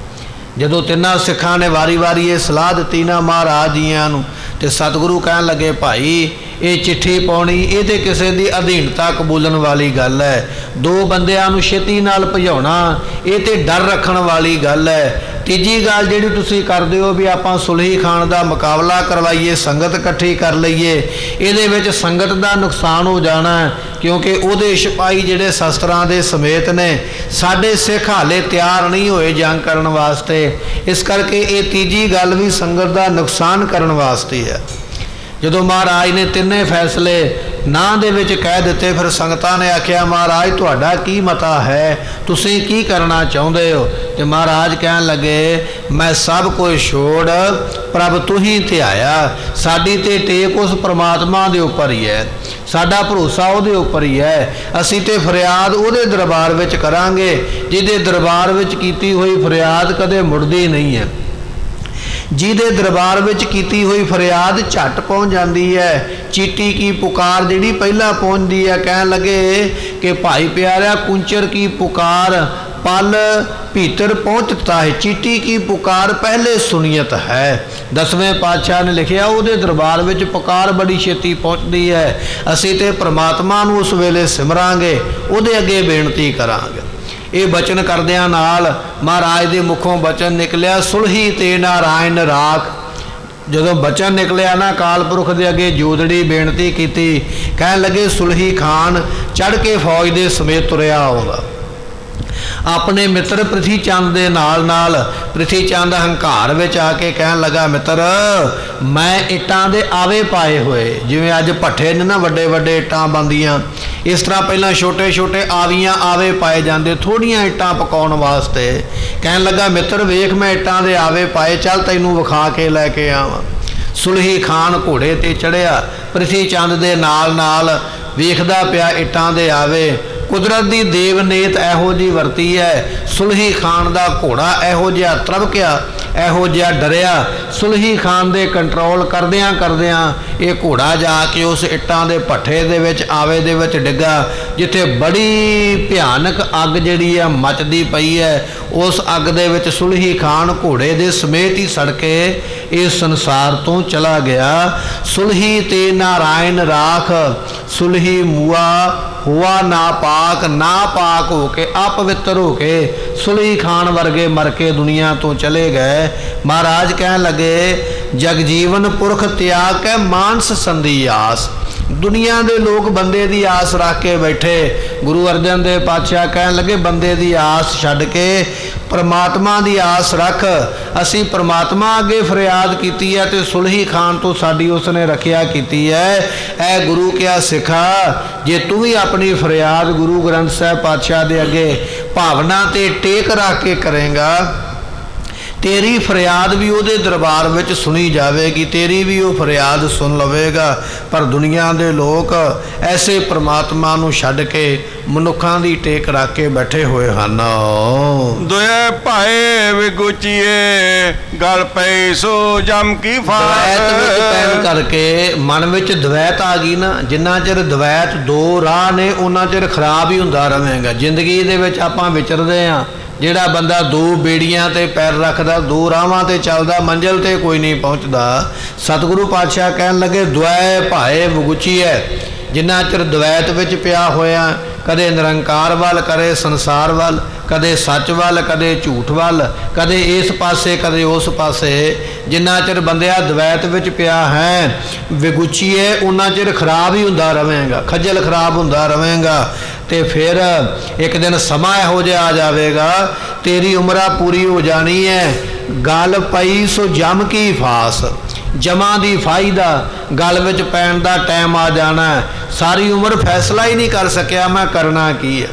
ਜਦੋਂ ਤਿੰਨਾਂ ਸਿੱਖਾਂ ਨੇ ਵਾਰੀ-ਵਾਰੀ ਇਹ ਸਲਾਹ ਦਿੱਤੀ ਨਾ ਮਹਾਰਾਜ ਜੀਆਂ ਨੂੰ, ਤੇ ਸਤਿਗੁਰੂ ਕਹਿਣ ਲੱਗੇ ਭਾਈ ਇਹ ਚਿੱਠੀ ਪਾਉਣੀ ਇਹ ਤੇ ਕਿਸੇ ਦੀ ਅਧੀਨਤਾ ਕਬੂਲਣ ਵਾਲੀ ਗੱਲ ਹੈ। 2 ਬੰਦਿਆਂ ਨੂੰ ਛੇਤੀ ਨਾਲ ਭਜਾਉਣਾ ਇਹ ਤੇ ਡਰ ਰੱਖਣ ਵਾਲੀ ਗੱਲ ਹੈ। ਤੀਜੀ ਗੱਲ ਜਿਹੜੀ ਤੁਸੀਂ ਕਰਦੇ ਹੋ ਵੀ ਆਪਾਂ ਸੁਲਹੀ ਖਾਨ ਦਾ ਮੁਕਾਬਲਾ ਕਰਵਾਈਏ, ਸੰਗਤ ਇਕੱਠੀ ਕਰ ਲਈਏ, ਇਹਦੇ ਵਿੱਚ ਸੰਗਤ ਦਾ ਨੁਕਸਾਨ ਹੋ ਜਾਣਾ ਕਿਉਂਕਿ ਉਹਦੇ ਸਿਪਾਹੀ ਜਿਹੜੇ ਸ਼ਸਤਰਾਂ ਦੇ ਸਮੇਤ ਨੇ। ਸਾਡੇ ਸਿੱਖ ਹਾਲੇ ਤਿਆਰ ਨਹੀਂ ਹੋਏ ਜੰਗ ਕਰਨ ਵਾਸਤੇ, ਇਸ ਕਰਕੇ ਇਹ ਤੀਜੀ ਗੱਲ ਵੀ ਸੰਗਤ ਦਾ ਨੁਕਸਾਨ ਕਰਨ ਵਾਸਤੇ ਹੈ। ਜਦੋਂ ਮਹਾਰਾਜ ਨੇ ਤਿੰਨੇ ਫੈਸਲੇ ਨਾਂ ਦੇ ਵਿੱਚ ਕਹਿ ਦਿੱਤੇ, ਫਿਰ ਸੰਗਤਾਂ ਨੇ ਆਖਿਆ ਮਹਾਰਾਜ ਤੁਹਾਡਾ ਕੀ ਮਤਾ ਹੈ, ਤੁਸੀਂ ਕੀ ਕਰਨਾ ਚਾਹੁੰਦੇ ਹੋ? ਤੇ ਮਹਾਰਾਜ ਕਹਿਣ ਲੱਗੇ ਮੈਂ ਸਭ ਕੁਝ ਛੋੜ ਪ੍ਰਭ ਤੂੰ ਹੀ ਧਿਆਇਆ। ਸਾਡੀ ਤੇ ਟੇਕ ਉਸ ਪ੍ਰਮਾਤਮਾ ਦੇ ਉੱਪਰ ਹੀ ਹੈ, ਸਾਡਾ ਭਰੋਸਾ ਉਹਦੇ ਉੱਪਰ ਹੀ ਹੈ। ਅਸੀਂ ਤੇ ਫਰਿਆਦ ਉਹਦੇ ਦਰਬਾਰ ਵਿੱਚ ਕਰਾਂਗੇ ਜਿਹਦੇ ਦਰਬਾਰ ਵਿੱਚ ਕੀਤੀ ਹੋਈ ਫਰਿਆਦ ਕਦੇ ਮੁੜਦੀ ਨਹੀਂ ਹੈ। ਜਿਹਦੇ ਦਰਬਾਰ ਵਿੱਚ ਕੀਤੀ ਹੋਈ ਫਰਿਆਦ ਝੱਟ ਪਹੁੰਚ ਜਾਂਦੀ ਹੈ। ਚੀਟੀ ਕੀ ਪੁਕਾਰ ਜਿਹੜੀ ਪਹਿਲਾਂ ਪਹੁੰਚਦੀ ਹੈ। ਕਹਿਣ ਲੱਗੇ ਕਿ ਭਾਈ ਪਿਆਰਿਆ ਕੁੰਚਰ ਕੀ ਪੁਕਾਰ पल भीतर पहुँचता है, चीटी की पुकार पहले सुनियत है। 10वें पातशाह ने लिखिया उहदे दरबार विच पुकार बड़ी छेती पहुँचती है। असीं ते परमात्मा नूं उस वेले सिमरांगे, उहदे अगे बेनती करांगे। ये बचन करदियां नाल महाराज दे मुखों बचन निकलिया सुलही ते नारायण राख। जदों बचन निकलिया ना काल पुरख दे अगे जोदड़ी बेनती की, कहन लगे सुलही खान चढ़ के फौज दे समेत तुरिया आउंदा। अपने मित्र पृथ्वी चंद दे नाल पृथ्वी चंद हंकार विच आके कहन लगा मित्र मैं इट्टां दे आवे पाए हुए, जिवें अज भट्ठे ने ना वड्डे वड्डे इट्टां बनदियां, इस तरह पहलां छोटे छोटे आवियां आवे पाए जाते थोड़ियां इट्टां पकाउण वास्ते। कहन लगा मित्र वेख मैं इट्टां दे आवे पाए, चल तैनूं विखा के लैके आवां। सुलही खान घोड़े ते चढ़िया, पृथ्वी चंद दे नाल वेखदा पिया इट्टां दे आवे। कुदरत की देवनेत इहो जी वरती है। सुलही खान का घोड़ा इहो जिहा तरबकिया, इहो जिहा डरिया। सुलही खान दे कंट्रोल करदियां करदियां ये घोड़ा जाके उस इट्टां दे भट्ठे दे विच आवे दे विच डिग्गा, जिथे बड़ी भयानक अग जिहड़ी है मचदी पई है। उस अग दे विच सुलही खान घोड़े दे समेत ही सड़के इस संसार तो चला गया। सुलही ते नारायण राख, सुलही मुआ हुआ नापाक, नापाक होके अपवित्र होके सुलही खान वर्गे मर के दुनिया तो चले गए। महाराज कहन लगे जगजीवन पुरख त्याग के मानस संधि आस। दुनिया के लोग बंदे की आस रख के बैठे, गुरु अर्जन देव पातशाह कहन लगे बंदे की आस छड्ड के परमात्मा की आस रख। असी परमात्मा अगे फरियाद की है तो सुलही खान तो साडी उसने रखिया की है। ऐ गुरु क्या सिखा जे तू भी अपनी फरियाद गुरु ग्रंथ साहब पातशाह दे अगे भावना ते टेक रख के करेगा, तेरी फरियाद भी उहदे दरबार विच सुनी जाएगी, तेरी भी वो फरियाद सुन लवेगा। पर दुनिया के लोग ऐसे परमात्मा नूं छड्ड के मनुखां दी टेक रख के बैठे हुए हन। दुए भाए विगुचिए गल पई सो जम की द्वैत विच पैण करके मन विच द्वैत आ गई ना, जिन्ना चिर द्वैत दो राह ने उन्ना चिर खराब ही हुंदा रहेगा। जिंदगी दे विच आपां विचरदे आ, जिहड़ा बंदा दो बेड़ियां ते पैर रखदा, दो राहां ते चलदा, मंजिल ते कोई नहीं पहुँचदा। सतगुरु पातशाह कहन लगे द्वै भाए विगुची है, जिन्ना चिर द्वैत विच पिया होया ਕਦੇ ਨਿਰੰਕਾਰ ਵੱਲ, ਕਦੇ ਸੰਸਾਰ ਵੱਲ, ਕਦੇ ਸੱਚ ਵੱਲ, ਕਦੇ ਝੂਠ ਵੱਲ, ਕਦੇ ਇਸ ਪਾਸੇ ਕਦੇ ਉਸ ਪਾਸੇ। ਜਿੰਨਾ ਚਿਰ ਬੰਦਿਆ ਦਵੈਤ ਵਿੱਚ ਪਿਆ ਹੈ ਵਿਗੁਚੀਏ, ਉਨਾ ਚਿਰ ਖਰਾਬ ਹੀ ਹੁੰਦਾ ਰਵੇਂਗਾ, ਖੱਜਲ ਖਰਾਬ ਹੁੰਦਾ ਰਵੇਂਗਾ। ਤੇ ਫਿਰ ਇੱਕ ਦਿਨ ਸਮਾਂ ਇਹੋ ਜਿਹਾ ਆ ਜਾਵੇਗਾ, ਤੇਰੀ ਉਮਰਾਂ ਪੂਰੀ ਹੋ ਜਾਣੀ ਹੈ। ਗਲ ਪਈ ਸੋ ਜਮ ਕੀ ਫਾਸ, ਜਮਾਂ ਦੀ ਫਾਈ ਦਾ ਗਲ ਵਿੱਚ ਪੈਣ ਦਾ ਟਾਈਮ ਆ ਜਾਣਾ। ਸਾਰੀ ਉਮਰ ਫੈਸਲਾ ਹੀ ਨਹੀਂ ਕਰ ਸਕਿਆ ਮੈਂ ਕਰਨਾ ਕੀ ਹੈ,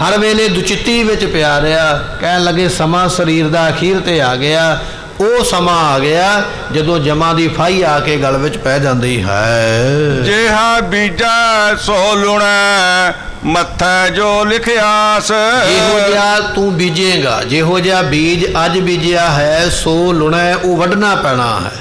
ਹਰ ਵੇਲੇ ਦੁਚਿੱਤੀ ਵਿੱਚ ਪਿਆ ਰਿਹਾ। ਕਹਿਣ ਲੱਗੇ ਸਮਾਂ ਸਰੀਰ ਦਾ ਅਖੀਰ ਤੇ ਆ ਗਿਆ। ਉਹ ਸਮਾਂ ਆ ਗਿਆ ਜਦੋਂ ਜਮਾਂ ਦੀ ਫਾਈ ਆ ਕੇ ਗਲ ਵਿੱਚ ਪੈ ਜਾਂਦੀ ਹੈ। ਜਿਹਾ ਬੀਜਾ ਸੋ ਲੁਣਾ, ਮੱਥੈ ਜੋ ਲਿਖਿਆਸ। ਜਿਹੋ ਜਿਹਾ ਤੂੰ ਬੀਜੇਗਾ, ਜਿਹੋ ਜਿਹਾ ਬੀਜ ਅੱਜ ਬੀਜਿਆ ਹੈ ਸੋ ਲੁਣਾ, ਉਹ ਵੱਢਣਾ ਪੈਣਾ ਹੈ।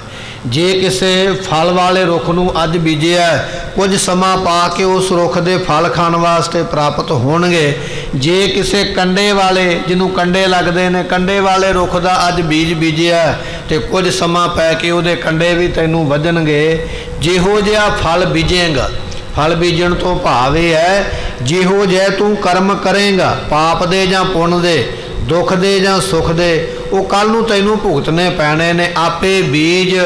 ਜੇ ਕਿਸੇ ਫਲ ਵਾਲੇ ਰੁੱਖ ਨੂੰ ਅੱਜ ਬੀਜਿਆ, ਕੁਝ ਸਮਾਂ ਪਾ ਕੇ ਉਸ ਰੁੱਖ ਦੇ ਫਲ ਖਾਣ ਵਾਸਤੇ ਪ੍ਰਾਪਤ ਹੋਣਗੇ। ਜੇ ਕਿਸੇ ਕੰਡੇ ਵਾਲੇ, ਜਿਹਨੂੰ ਕੰਡੇ ਲੱਗਦੇ ਨੇ, ਕੰਡੇ ਵਾਲੇ ਰੁੱਖ ਦਾ ਅੱਜ ਬੀਜ ਬੀਜਿਆ ਤੇ ਕੁਝ ਸਮਾਂ ਪੈ ਕੇ ਉਹਦੇ ਕੰਡੇ ਵੀ ਤੈਨੂੰ ਵੱਜਣਗੇ। ਜਿਹੋ ਜਿਹਾ ਫਲ ਬੀਜੇਗਾ, ਫਲ ਬੀਜਣ ਤੋਂ ਭਾਵ ਇਹ ਹੈ ਜਿਹੋ ਜਿਹਾ ਤੂੰ ਕਰਮ ਕਰੇਗਾ, ਪਾਪ ਦੇ ਜਾਂ ਪੁੰਨ ਦੇ, ਦੁੱਖ ਦੇ ਜਾਂ ਸੁੱਖ ਦੇ, ਉਹ ਕੱਲ ਨੂੰ ਤੈਨੂੰ ਭੁਗਤਣੇ ਪੈਣੇ ਨੇ। ਆਪੇ ਬੀਜ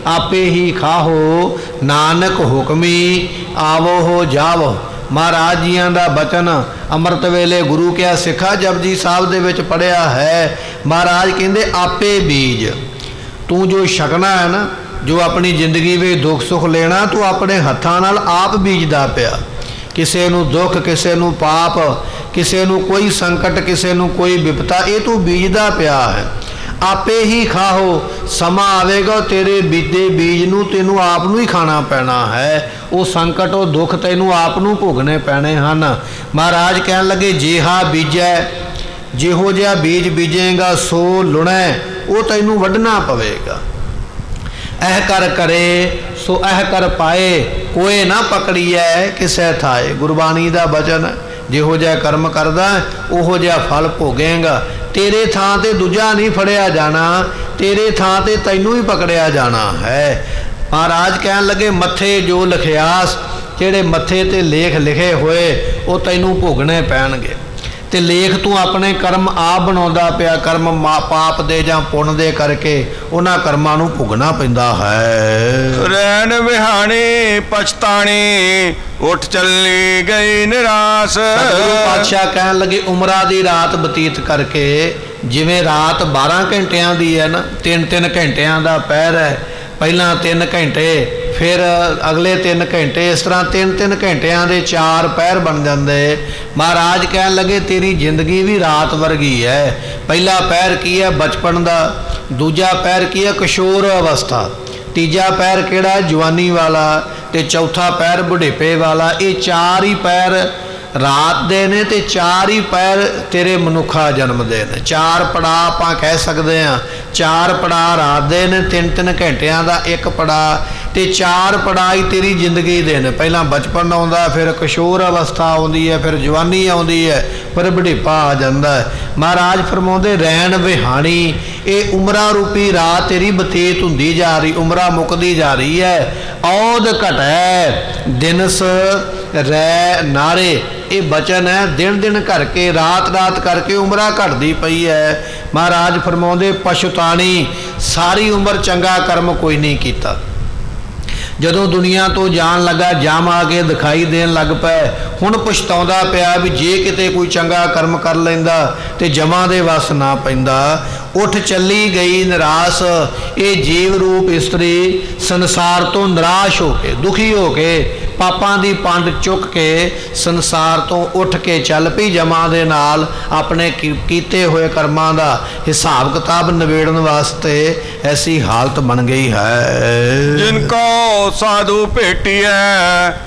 ਆਪੇ ਹੀ ਖਾਹੋ, ਨਾਨਕ ਹੁਕਮੀ ਆਵੋ ਹੋ ਜਾਵੋ। ਮਹਾਰਾਜ ਜੀਆਂ ਦਾ ਬਚਨ ਅੰਮ੍ਰਿਤ ਵੇਲੇ ਗੁਰੂ ਕਿਆ ਸਿੱਖਾ ਜਪਜੀ ਸਾਹਿਬ ਦੇ ਵਿੱਚ ਪੜ੍ਹਿਆ ਹੈ। ਮਹਾਰਾਜ ਕਹਿੰਦੇ ਆਪੇ ਬੀਜ, ਤੂੰ ਜੋ ਛਕਣਾ ਹੈ ਨਾ, ਜੋ ਆਪਣੀ ਜ਼ਿੰਦਗੀ ਵਿੱਚ ਦੁੱਖ ਸੁੱਖ ਲੈਣਾ, ਤੂੰ ਆਪਣੇ ਹੱਥਾਂ ਨਾਲ ਆਪ ਬੀਜਦਾ ਪਿਆ। ਕਿਸੇ ਨੂੰ ਦੁੱਖ, ਕਿਸੇ ਨੂੰ ਪਾਪ, ਕਿਸੇ ਨੂੰ ਕੋਈ ਸੰਕਟ, ਕਿਸੇ ਨੂੰ ਕੋਈ ਵਿਪਤਾ, ਇਹ ਤੂੰ ਬੀਜਦਾ ਪਿਆ ਹੈ। ਆਪੇ ਹੀ ਖਾਹੋ, ਸਮਾਂ ਆਵੇਗਾ ਤੇਰੇ ਬੀਜੇ ਬੀਜ ਨੂੰ ਤੈਨੂੰ ਆਪ ਨੂੰ ਹੀ ਖਾਣਾ ਪੈਣਾ ਹੈ। ਉਹ ਸੰਕਟ, ਉਹ ਦੁੱਖ ਤੈਨੂੰ ਆਪ ਨੂੰ ਭੋਗਣੇ ਪੈਣੇ ਹਨ। ਮਹਾਰਾਜ ਕਹਿਣ ਲੱਗੇ ਜਿਹਾ ਬੀਜੈ, ਜਿਹੋ ਜਿਹਾ ਬੀਜ ਬੀਜੇਗਾ ਸੋ ਲੁਣੈ, ਉਹ ਤੈਨੂੰ ਵੱਢਣਾ ਪਵੇਗਾ। ਇਹ ਕਰ ਕਰੇ ਸੋ ਇਹ ਕਰ ਪਾਏ, ਕੋਏ ਨਾ ਪਕੜੀਐ ਕਿਸੇ ਥਾਏ। ਗੁਰਬਾਣੀ ਦਾ ਬਚਨ, ਜਿਹੋ ਜਿਹਾ ਕਰਮ ਕਰਦਾ ਉਹੋ ਜਿਹਾ ਫਲ ਭੋਗੇਗਾ। ਤੇਰੇ ਥਾਂ ਤੇ ਦੂਜਾ ਨਹੀਂ ਫੜਿਆ ਜਾਣਾ, ਤੇਰੇ ਥਾਂ ਤੇ ਤੈਨੂੰ ਹੀ ਪਕੜਿਆ ਜਾਣਾ ਹੈ। ਮਹਾਰਾਜ ਕਹਿਣ ਲੱਗੇ ਮੱਥੇ ਜੋ ਲਿਖਿਆਸ, ਜਿਹੜੇ ਮੱਥੇ ਤੇ ਲੇਖ ਲਿਖੇ ਹੋਏ ਉਹ ਤੈਨੂੰ ਭੋਗਣੇ ਪੈਣਗੇ। ਤੇ ਲੇਖ ਤੂੰ ਆਪਣੇ ਕਰਮ ਆਪ ਬਣਾਉਂਦਾ ਪਿਆ, ਕਰਮ ਪਾਪ ਦੇ ਜਾਂ ਪੁੰਨ ਦੇ ਕਰਕੇ ਉਹਨਾਂ ਕਰਮਾਂ ਨੂੰ ਭੁਗਣਾ ਪੈਂਦਾ ਹੈ। ਰੈਣ ਵਿਹਾਣੀ ਪਛਤਾਣੀ, ਉੱਠ ਚੱਲੀ ਗਈ ਨਿਰਾਸ। ਸਤਿਗੁਰੂ ਪਾਤਸ਼ਾਹ ਕਹਿਣ ਲੱਗੇ ਉਮਰਾਂ ਦੀ ਰਾਤ ਬਤੀਤ ਕਰਕੇ, ਜਿਵੇਂ ਰਾਤ 12 ਘੰਟਿਆਂ ਦੀ ਹੈ ਨਾ, 3-3 ਘੰਟਿਆਂ ਦਾ ਪਹਿਰ ਹੈ। ਪਹਿਲਾਂ 3 ਘੰਟੇ, ਫਿਰ ਅਗਲੇ 3 ਘੰਟੇ, ਇਸ ਤਰ੍ਹਾਂ 3-3 ਘੰਟਿਆਂ ਦੇ 4 ਪਹਿਰ ਬਣ ਜਾਂਦੇ। ਮਹਾਰਾਜ ਕਹਿਣ ਲੱਗੇ ਤੇਰੀ ਜ਼ਿੰਦਗੀ ਵੀ ਰਾਤ ਵਰਗੀ ਹੈ। ਪਹਿਲਾ ਪਹਿਰ ਕੀ ਹੈ? ਬਚਪਨ ਦਾ। ਦੂਜਾ ਪਹਿਰ ਕੀ ਹੈ? ਕਿਸ਼ੋਰ ਅਵਸਥਾ। ਤੀਜਾ ਪਹਿਰ ਕਿਹੜਾ? ਜਵਾਨੀ ਵਾਲਾ। ਤੇ ਚੌਥਾ ਪਹਿਰ ਬੁਢੇਪੇ ਵਾਲਾ। ਇਹ 4 ਹੀ ਪਹਿਰ ਰਾਤ ਦੇ ਨੇ ਤੇ 4 ਹੀ ਪਹਿਰ ਤੇਰੇ ਮਨੁੱਖਾ ਜਨਮ ਦੇ ਨੇ। 4 ਪੜਾਅ ਆਪਾਂ ਕਹਿ ਸਕਦੇ ਹਾਂ। 4 ਪੜਾਅ ਰਾਤ ਦੇ ਨੇ, 3-3 ਘੰਟਿਆਂ ਦਾ ਇੱਕ ਪੜਾਅ, ਤੇ 4 ਪੜਾਅ ਹੀ ਤੇਰੀ ਜ਼ਿੰਦਗੀ ਦੇ ਨੇ। ਪਹਿਲਾਂ ਬਚਪਨ ਆਉਂਦਾ, ਫਿਰ ਕਿਸ਼ੋਰ ਅਵਸਥਾ ਆਉਂਦੀ ਹੈ, ਫਿਰ ਜਵਾਨੀ ਆਉਂਦੀ ਹੈ, ਫਿਰ ਬੁਢੇਪਾ ਆ ਜਾਂਦਾ ਹੈ। ਮਹਾਰਾਜ ਫਰਮਾਉਂਦੇ ਰੈਣ ਵਿਹਾਣੀ, ਇਹ ਉਮਰਾਂ ਰੂਪੀ ਰਾਤ ਤੇਰੀ ਬਤੀਤ ਹੁੰਦੀ ਜਾ ਰਹੀ, ਉਮਰਾਂ ਮੁੱਕਦੀ ਜਾ ਰਹੀ ਹੈ। ਔਦ ਘਟੈ ਦਿਨਸ ਰੈ ਨਾਰੇ, ਇਹ ਬਚਨ ਹੈ। ਦਿਨ ਦਿਨ ਕਰਕੇ, ਰਾਤ ਰਾਤ ਕਰਕੇ ਉਮਰਾਂ ਘਟਦੀ ਪਈ ਹੈ। ਮਹਾਰਾਜ ਫਰਮਾਉਂਦੇ ਪਛਤਾਣੀ, ਸਾਰੀ ਉਮਰ ਚੰਗਾ ਕਰਮ ਕੋਈ ਨਹੀਂ ਕੀਤਾ। ਜਦੋਂ ਦੁਨੀਆ ਤੋਂ ਜਾਣ ਲੱਗਾ, ਜਮ ਆ ਕੇ ਦਿਖਾਈ ਦੇਣ ਲੱਗ ਪਏ। ਹੁਣ ਪਛਤਾਉਂਦਾ ਪਿਆ ਵੀ ਜੇ ਕਿਤੇ ਕੋਈ ਚੰਗਾ ਕਰਮ ਕਰ ਲੈਂਦਾ ਤੇ ਜਮਾਂ ਦੇ ਵਸ ਨਾ ਪੈਂਦਾ। ਉੱਠ ਚੱਲੀ ਗਈ ਨਿਰਾਸ, ਇਹ ਜੀਵ ਰੂਪ ਇਸਤਰੀ ਸੰਸਾਰ ਤੋਂ ਨਿਰਾਸ਼ ਹੋ ਕੇ, ਦੁਖੀ ਹੋ ਕੇ, ਪਾਪਾਂ ਦੀ ਪੰਡ ਚੁੱਕ ਕੇ ਸੰਸਾਰ ਤੋਂ ਉੱਠ ਕੇ ਚੱਲ ਪਈ ਜਮਾਂ ਦੇ ਨਾਲ ਆਪਣੇ ਕੀਤੇ ਹੋਏ ਕਰਮਾਂ ਦਾ ਹਿਸਾਬ ਕਿਤਾਬ ਨਿਬੇੜਨ ਵਾਸਤੇ। ਐਸੀ ਹਾਲਤ ਬਣ ਗਈ ਹੈ। ਜਿਨ ਕੋ ਸਾਧੂ ਭੇਟੀਐ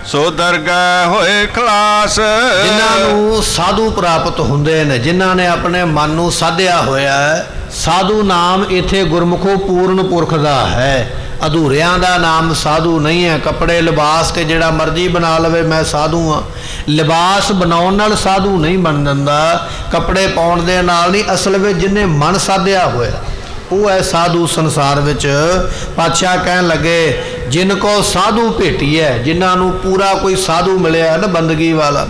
ਸੋ ਦਰਗਾਹ ਹੋਏ ਖਲਾਸ। ਜਿਨ੍ਹਾਂ ਨੂੰ ਸਾਧੂ ਪ੍ਰਾਪਤ ਹੁੰਦੇ ਨੇ, ਜਿਨ੍ਹਾਂ ਨੇ ਆਪਣੇ ਮਨ ਨੂੰ ਸਾਧਿਆ ਹੋਇਆ ਹੈ। ਸਾਧੂ ਨਾਮ ਇੱਥੇ ਗੁਰਮੁਖੋ ਪੂਰਨ ਪੁਰਖ ਦਾ ਹੈ, ਅਧੂਰਿਆਂ ਦਾ ਨਾਮ ਸਾਧੂ ਨਹੀਂ ਹੈ। ਕੱਪੜੇ ਲਿਬਾਸ ਤੇ ਜਿਹੜਾ ਮਰਜ਼ੀ ਬਣਾ ਲਵੇ ਮੈਂ ਸਾਧੂ ਹਾਂ, ਲਿਬਾਸ ਬਣਾਉਣ ਨਾਲ ਸਾਧੂ ਨਹੀਂ ਬਣ ਜਾਂਦਾ, ਕੱਪੜੇ ਪਾਉਣ ਦੇ ਨਾਲ ਨਹੀਂ। ਅਸਲ ਵਿੱਚ ਜਿਹਨੇ ਮਨ ਸਾਧਿਆ ਹੋਇਆ ਉਹ ਹੈ ਸਾਧੂ ਸੰਸਾਰ ਵਿੱਚ। ਪਾਤਸ਼ਾਹ ਕਹਿਣ ਲੱਗੇ ਜਿਨ ਕੋ ਸਾਧੂ ਭੇਟੀ ਹੈ, ਜਿਨ੍ਹਾਂ ਨੂੰ ਪੂਰਾ ਕੋਈ ਸਾਧੂ ਮਿਲਿਆ ਨਾ ਬੰਦਗੀ ਵਾਲਾ,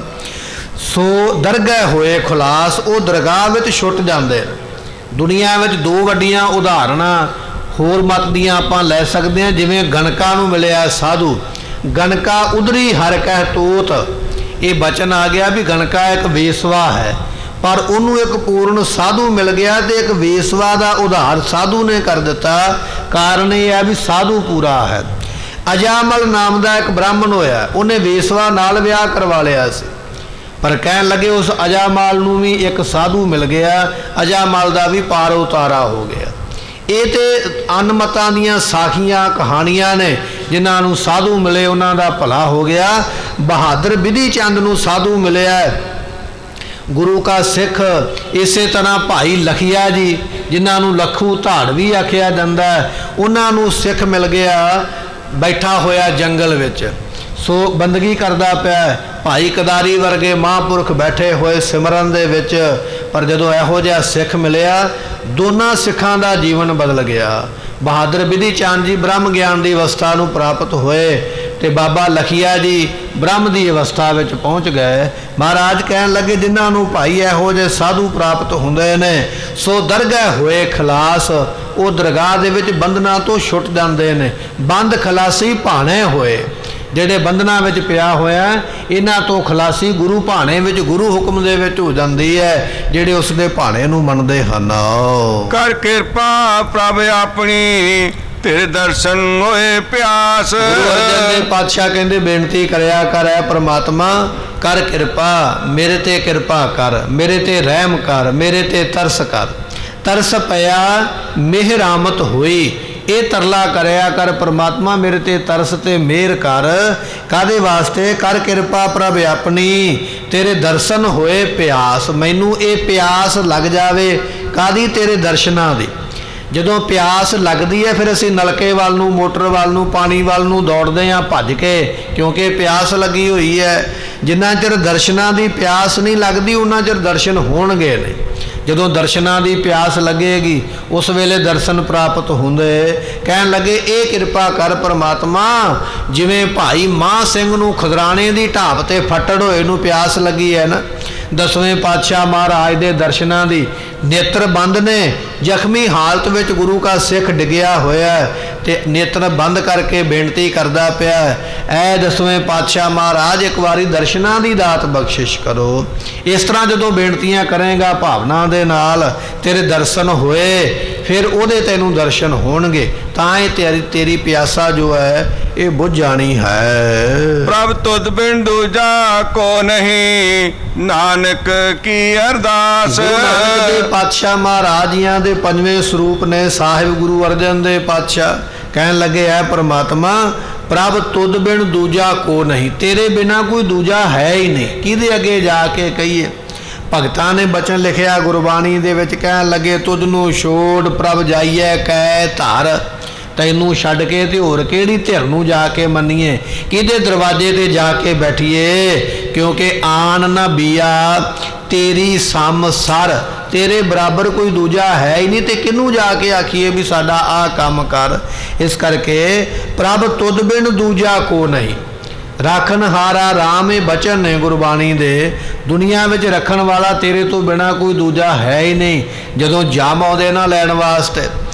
ਸੋ ਦਰਗਹਿ ਹੋਏ ਖੁਲਾਸ, ਉਹ ਦਰਗਾਹ ਵਿੱਚ ਛੁੱਟ ਜਾਂਦੇ ਨੇ। ਦੁਨੀਆ ਵਿੱਚ ਦੋ ਵੱਡੀਆਂ ਉਦਾਹਰਣਾਂ ਹੋਰ ਮਤ ਦੀਆਂ ਆਪਾਂ ਲੈ ਸਕਦੇ ਹਾਂ। ਜਿਵੇਂ ਗਣਕਾ ਨੂੰ ਮਿਲਿਆ ਸਾਧੂ, ਗਣਕਾ ਉਧਰੀ ਹਰ ਕਹਿ ਤੋਤ, ਇਹ ਬਚਨ ਆ ਗਿਆ ਵੀ ਗਣਕਾ ਇੱਕ ਵੇਸਵਾ ਹੈ, ਪਰ ਉਹਨੂੰ ਇੱਕ ਪੂਰਨ ਸਾਧੂ ਮਿਲ ਗਿਆ ਤੇ ਇੱਕ ਵੇਸਵਾ ਦਾ ਉਧਾਰ ਸਾਧੂ ਨੇ ਕਰ ਦਿੱਤਾ। ਕਾਰਨ ਇਹ ਹੈ ਵੀ ਸਾਧੂ ਪੂਰਾ ਹੈ। ਅਜਾਮਲ ਨਾਮ ਦਾ ਇੱਕ ਬ੍ਰਾਹਮਣ ਹੋਇਆ, ਉਹਨੇ ਵੇਸਵਾ ਨਾਲ ਵਿਆਹ ਕਰਵਾ ਲਿਆ ਸੀ, ਪਰ ਕਹਿਣ ਲੱਗੇ ਉਸ ਅਜਾਮਲ ਨੂੰ ਵੀ ਇੱਕ ਸਾਧੂ ਮਿਲ ਗਿਆ, ਅਜਾਮਲ ਦਾ ਵੀ ਪਾਰ ਉਤਾਰਾ ਹੋ ਗਿਆ। ਇਹ ਤੇ ਅਨਮਤਾਂ ਦੀਆਂ ਸਾਖੀਆਂ ਕਹਾਣੀਆਂ ਨੇ, ਜਿਨ੍ਹਾਂ ਨੂੰ ਸਾਧੂ ਮਿਲੇ ਉਹਨਾਂ ਦਾ ਭਲਾ ਹੋ ਗਿਆ। ਬਹਾਦਰ ਬਿਧੀ ਚੰਦ ਨੂੰ ਸਾਧੂ ਮਿਲਿਆ, ਗੁਰੂ ਕਾ ਸਿੱਖ। ਇਸੇ ਤਰ੍ਹਾਂ ਭਾਈ ਲਖੀਆ ਜੀ, ਜਿਨ੍ਹਾਂ ਨੂੰ ਲੱਖੂ ਧਾੜ ਵੀ ਆਖਿਆ ਜਾਂਦਾ, ਉਹਨਾਂ ਨੂੰ ਸਿੱਖ ਮਿਲ ਗਿਆ ਬੈਠਾ ਹੋਇਆ ਜੰਗਲ ਵਿੱਚ, ਸੋ ਬੰਦਗੀ ਕਰਦਾ ਪਿਆ। ਭਾਈ ਕਦਾਰੀ ਵਰਗੇ ਮਹਾਂਪੁਰਖ ਬੈਠੇ ਹੋਏ ਸਿਮਰਨ ਦੇ ਵਿੱਚ, ਪਰ ਜਦੋਂ ਇਹੋ ਜਿਹਾ ਸਿੱਖ ਮਿਲਿਆ, ਦੋਨਾਂ ਸਿੱਖਾਂ ਦਾ ਜੀਵਨ ਬਦਲ ਗਿਆ। ਬਹਾਦਰ ਬਿਧੀ ਚੰਦ ਜੀ ਬ੍ਰਹਮ ਗਿਆਨ ਦੀ ਅਵਸਥਾ ਨੂੰ ਪ੍ਰਾਪਤ ਹੋਏ ਤੇ ਬਾਬਾ ਲਖੀਆ ਜੀ ਬ੍ਰਹਮ ਦੀ ਅਵਸਥਾ ਵਿੱਚ ਪਹੁੰਚ ਗਏ। ਮਹਾਰਾਜ ਕਹਿਣ ਲੱਗੇ, ਜਿਨ੍ਹਾਂ ਨੂੰ ਭਾਈ ਇਹੋ ਜਿਹੇ ਸਾਧੂ ਪ੍ਰਾਪਤ ਹੁੰਦੇ ਨੇ, ਸੋ ਦਰਗਹਿ ਹੋਏ ਖਲਾਸ, ਉਹ ਦਰਗਾਹ ਦੇ ਵਿੱਚ ਬੰਧਨਾਂ ਤੋਂ ਛੁੱਟ ਜਾਂਦੇ ਨੇ। ਬੰਦ ਖਲਾਸੀ ਭਾਣੇ ਹੋਏ, ਜਿਹੜੇ ਬੰਧਨਾਂ ਵਿੱਚ ਪਿਆ ਹੋਇਆ ਇਹਨਾਂ ਤੋਂ ਖਲਾਸੀ ਗੁਰੂ ਭਾਣੇ ਵਿੱਚ, ਗੁਰੂ ਹੁਕਮ ਦੇ ਵਿੱਚ ਹੋ ਜਾਂਦੀ ਹੈ, ਜਿਹੜੇ ਉਸ ਦੇ ਭਾਣੇ ਨੂੰ ਮੰਨਦੇ ਹਨ। ਕਰ ਕਿਰਪਾ ਪ੍ਰਭ ਆਪਣੀ, ਤੇਰੇ ਦਰਸ਼ਨ ਹੋਏ ਪਿਆਸ। ਗੁਰੂ ਅਰਜਨ ਦੇਵ ਪਾਤਸ਼ਾਹ ਕਹਿੰਦੇ, ਬੇਨਤੀ ਕਰਿਆ ਕਰ ਐ ਪ੍ਰਮਾਤਮਾ, ਕਰ ਕਿਰਪਾ, ਮੇਰੇ ਤੇ ਕਿਰਪਾ ਕਰ, ਮੇਰੇ ਤੇ ਰਹਿਮ ਕਰ, ਮੇਰੇ ਤੇ ਤਰਸ ਕਰ। ਤਰਸ ਪਿਆ ਮਿਹਰਾਮਤ ਹੋਈ, ਇਹ ਤਰਲਾ ਕਰਿਆ ਕਰ ਪ੍ਰਮਾਤਮਾ, ਮੇਰੇ ਤੇ ਤਰਸ ਤੇ ਮਿਹਰ ਕਰ। ਕਾਹਦੇ ਵਾਸਤੇ? ਕਰ ਕਿਰਪਾ ਪ੍ਰਭ ਆਪਣੀ, ਤੇਰੇ ਦਰਸ਼ਨ ਹੋਏ ਪਿਆਸ, ਮੈਨੂੰ ਇਹ ਪਿਆਸ ਲੱਗ ਜਾਵੇ। ਕਾਹਦੀ? ਤੇਰੇ ਦਰਸ਼ਨਾਂ ਦੀ। ਜਦੋਂ ਪਿਆਸ ਲੱਗਦੀ ਹੈ ਫਿਰ ਅਸੀਂ ਨਲਕੇ ਵੱਲ ਨੂੰ, ਮੋਟਰ ਵੱਲ ਨੂੰ, ਪਾਣੀ ਵੱਲ ਨੂੰ ਦੌੜਦੇ ਹਾਂ ਭੱਜ ਕੇ, ਕਿਉਂਕਿ ਪਿਆਸ ਲੱਗੀ ਹੋਈ ਹੈ। ਜਿੰਨਾ ਚਿਰ ਦਰਸ਼ਨਾਂ ਦੀ ਪਿਆਸ ਨਹੀਂ ਲੱਗਦੀ ਉਹਨਾਂ ਚਿਰ ਦਰਸ਼ਨ ਹੋਣਗੇ ਨਹੀਂ। ਜਦੋਂ ਦਰਸ਼ਨਾਂ ਦੀ ਪਿਆਸ ਲੱਗੇਗੀ ਉਸ ਵੇਲੇ ਦਰਸ਼ਨ ਪ੍ਰਾਪਤ ਹੁੰਦੇ। ਕਹਿਣ ਲੱਗੇ, ਇਹ ਕਿਰਪਾ ਕਰ ਪ੍ਰਮਾਤਮਾ, ਜਿਵੇਂ ਭਾਈ ਮਾਹ ਸਿੰਘ ਨੂੰ ਖੁਦਰਾਣੇ ਦੀ ਢਾਬ ਤੇ ਫੱਟੜ ਹੋਏ ਨੂੰ ਪਿਆਸ ਲੱਗੀ ਹੈ ਨਾ, ਦਸਵੇਂ ਪਾਤਸ਼ਾਹ ਮਹਾਰਾਜ ਦੇ ਦਰਸ਼ਨਾਂ ਦੀ ਨੇਤਰ ਬੰਦ ਨੇ, ਜ਼ਖਮੀ ਹਾਲਤ ਵਿੱਚ ਗੁਰੂ ਕਾ ਸਿੱਖ ਡਿੱਗਿਆ ਹੋਇਆ ਤੇ ਨੇਤਰ ਬੰਦ ਕਰਕੇ ਬੇਨਤੀ ਕਰਦਾ ਪਿਆ, ਐ ਦਸਵੇਂ ਪਾਤਸ਼ਾਹ ਮਹਾਰਾਜ ਇੱਕ ਵਾਰੀ ਦਰਸ਼ਨਾਂ ਦੀ ਦਾਤ ਬਖਸ਼ਿਸ਼ ਕਰੋ। ਇਸ ਤਰ੍ਹਾਂ ਜਦੋਂ ਬੇਨਤੀਆਂ ਕਰੇਗਾ ਭਾਵਨਾ ਦੇ ਨਾਲ, ਤੇਰੇ ਦਰਸ਼ਨ ਹੋਏ, ਫਿਰ ਉਹਦੇ ਤੈਨੂੰ ਦਰਸ਼ਨ ਹੋਣਗੇ, ਤਾਂ ਇਹ ਤੇਰੀ ਪਿਆਸਾ ਜੋ ਹੈ ਇਹ ਬੁੱਝ ਜਾਣੀ ਹੈ। ਪ੍ਰਭ ਤੁਧ ਬਿਨ ਦੂਜਾ ਕੋ ਨਹੀਂ, ਨਾਨਕ ਕੀ ਅਰਦਾਸ। ਨਾਨਕ ਦੇ ਪਾਤਸ਼ਾਹ ਮਹਾਰਾਜ ਜੀਆਂ ਦੇ ਪੰਜਵੇਂ ਸਰੂਪ ਨੇ ਸਾਹਿਬ ਗੁਰੂ ਅਰਜਨ ਦੇਵ ਪਾਤਸ਼ਾਹ। ਕਹਿਣ ਲੱਗੇ, ਐ ਪ੍ਰਮਾਤਮਾ, ਪ੍ਰਭ ਤੁਧ ਬਿਨ ਦੂਜਾ ਕੋ ਨਹੀਂ, ਤੇਰੇ ਬਿਨਾ ਕੋਈ ਦੂਜਾ ਹੈ ਹੀ ਨਹੀਂ। ਕਿਹਦੇ ਅੱਗੇ ਜਾ ਕੇ ਕਹੀਏ? ਭਗਤਾਂ ਨੇ ਬਚਨ ਲਿਖਿਆ ਗੁਰਬਾਣੀ ਦੇ ਵਿੱਚ, ਕਹਿਣ ਲੱਗੇ, ਤੁਧ ਨੂੰ ਛੋੜ ਪ੍ਰਭ ਜਾਈਏ ਕੈ ਧਰ, ਤੈਨੂੰ ਛੱਡ ਕੇ ਤੇ ਹੋਰ ਕਿਹੜੀ ਧਿਰ ਨੂੰ ਜਾ ਕੇ ਮੰਨੀਏ, ਕਿਹਦੇ ਦਰਵਾਜ਼ੇ ਤੇ ਜਾ ਕੇ ਬੈਠੀਏ? ਕਿਉਂਕਿ ਆਨ ਨਾ ਬੀਆ ਤੇਰੀ ਸਮ ਸਰ, ਤੇਰੇ ਬਰਾਬਰ ਕੋਈ ਦੂਜਾ ਹੈ ਹੀ ਨਹੀਂ, ਤੇ ਕਿਹਨੂੰ ਜਾ ਕੇ ਆਖੀਏ ਵੀ ਸਾਡਾ ਆਹ ਕੰਮ ਕਰ। ਇਸ ਕਰਕੇ ਪ੍ਰਭ ਤੁਧ ਬਿਨ ਦੂਜਾ ਕੋ ਨਹੀਂ। ਰੱਖਣ ਹਾਰਾ ਰਾਮ, ਇਹ ਬਚਨ ਨੇ ਗੁਰਬਾਣੀ ਦੇ। ਦੁਨੀਆ ਵਿੱਚ ਰੱਖਣ ਵਾਲਾ ਤੇਰੇ ਤੋਂ ਬਿਨਾ ਕੋਈ ਦੂਜਾ ਹੈ ਹੀ ਨਹੀਂ। ਜਦੋਂ ਜਮ ਆਉਂਦੇ ਨਾ ਲੈਣ ਵਾਸਤੇ,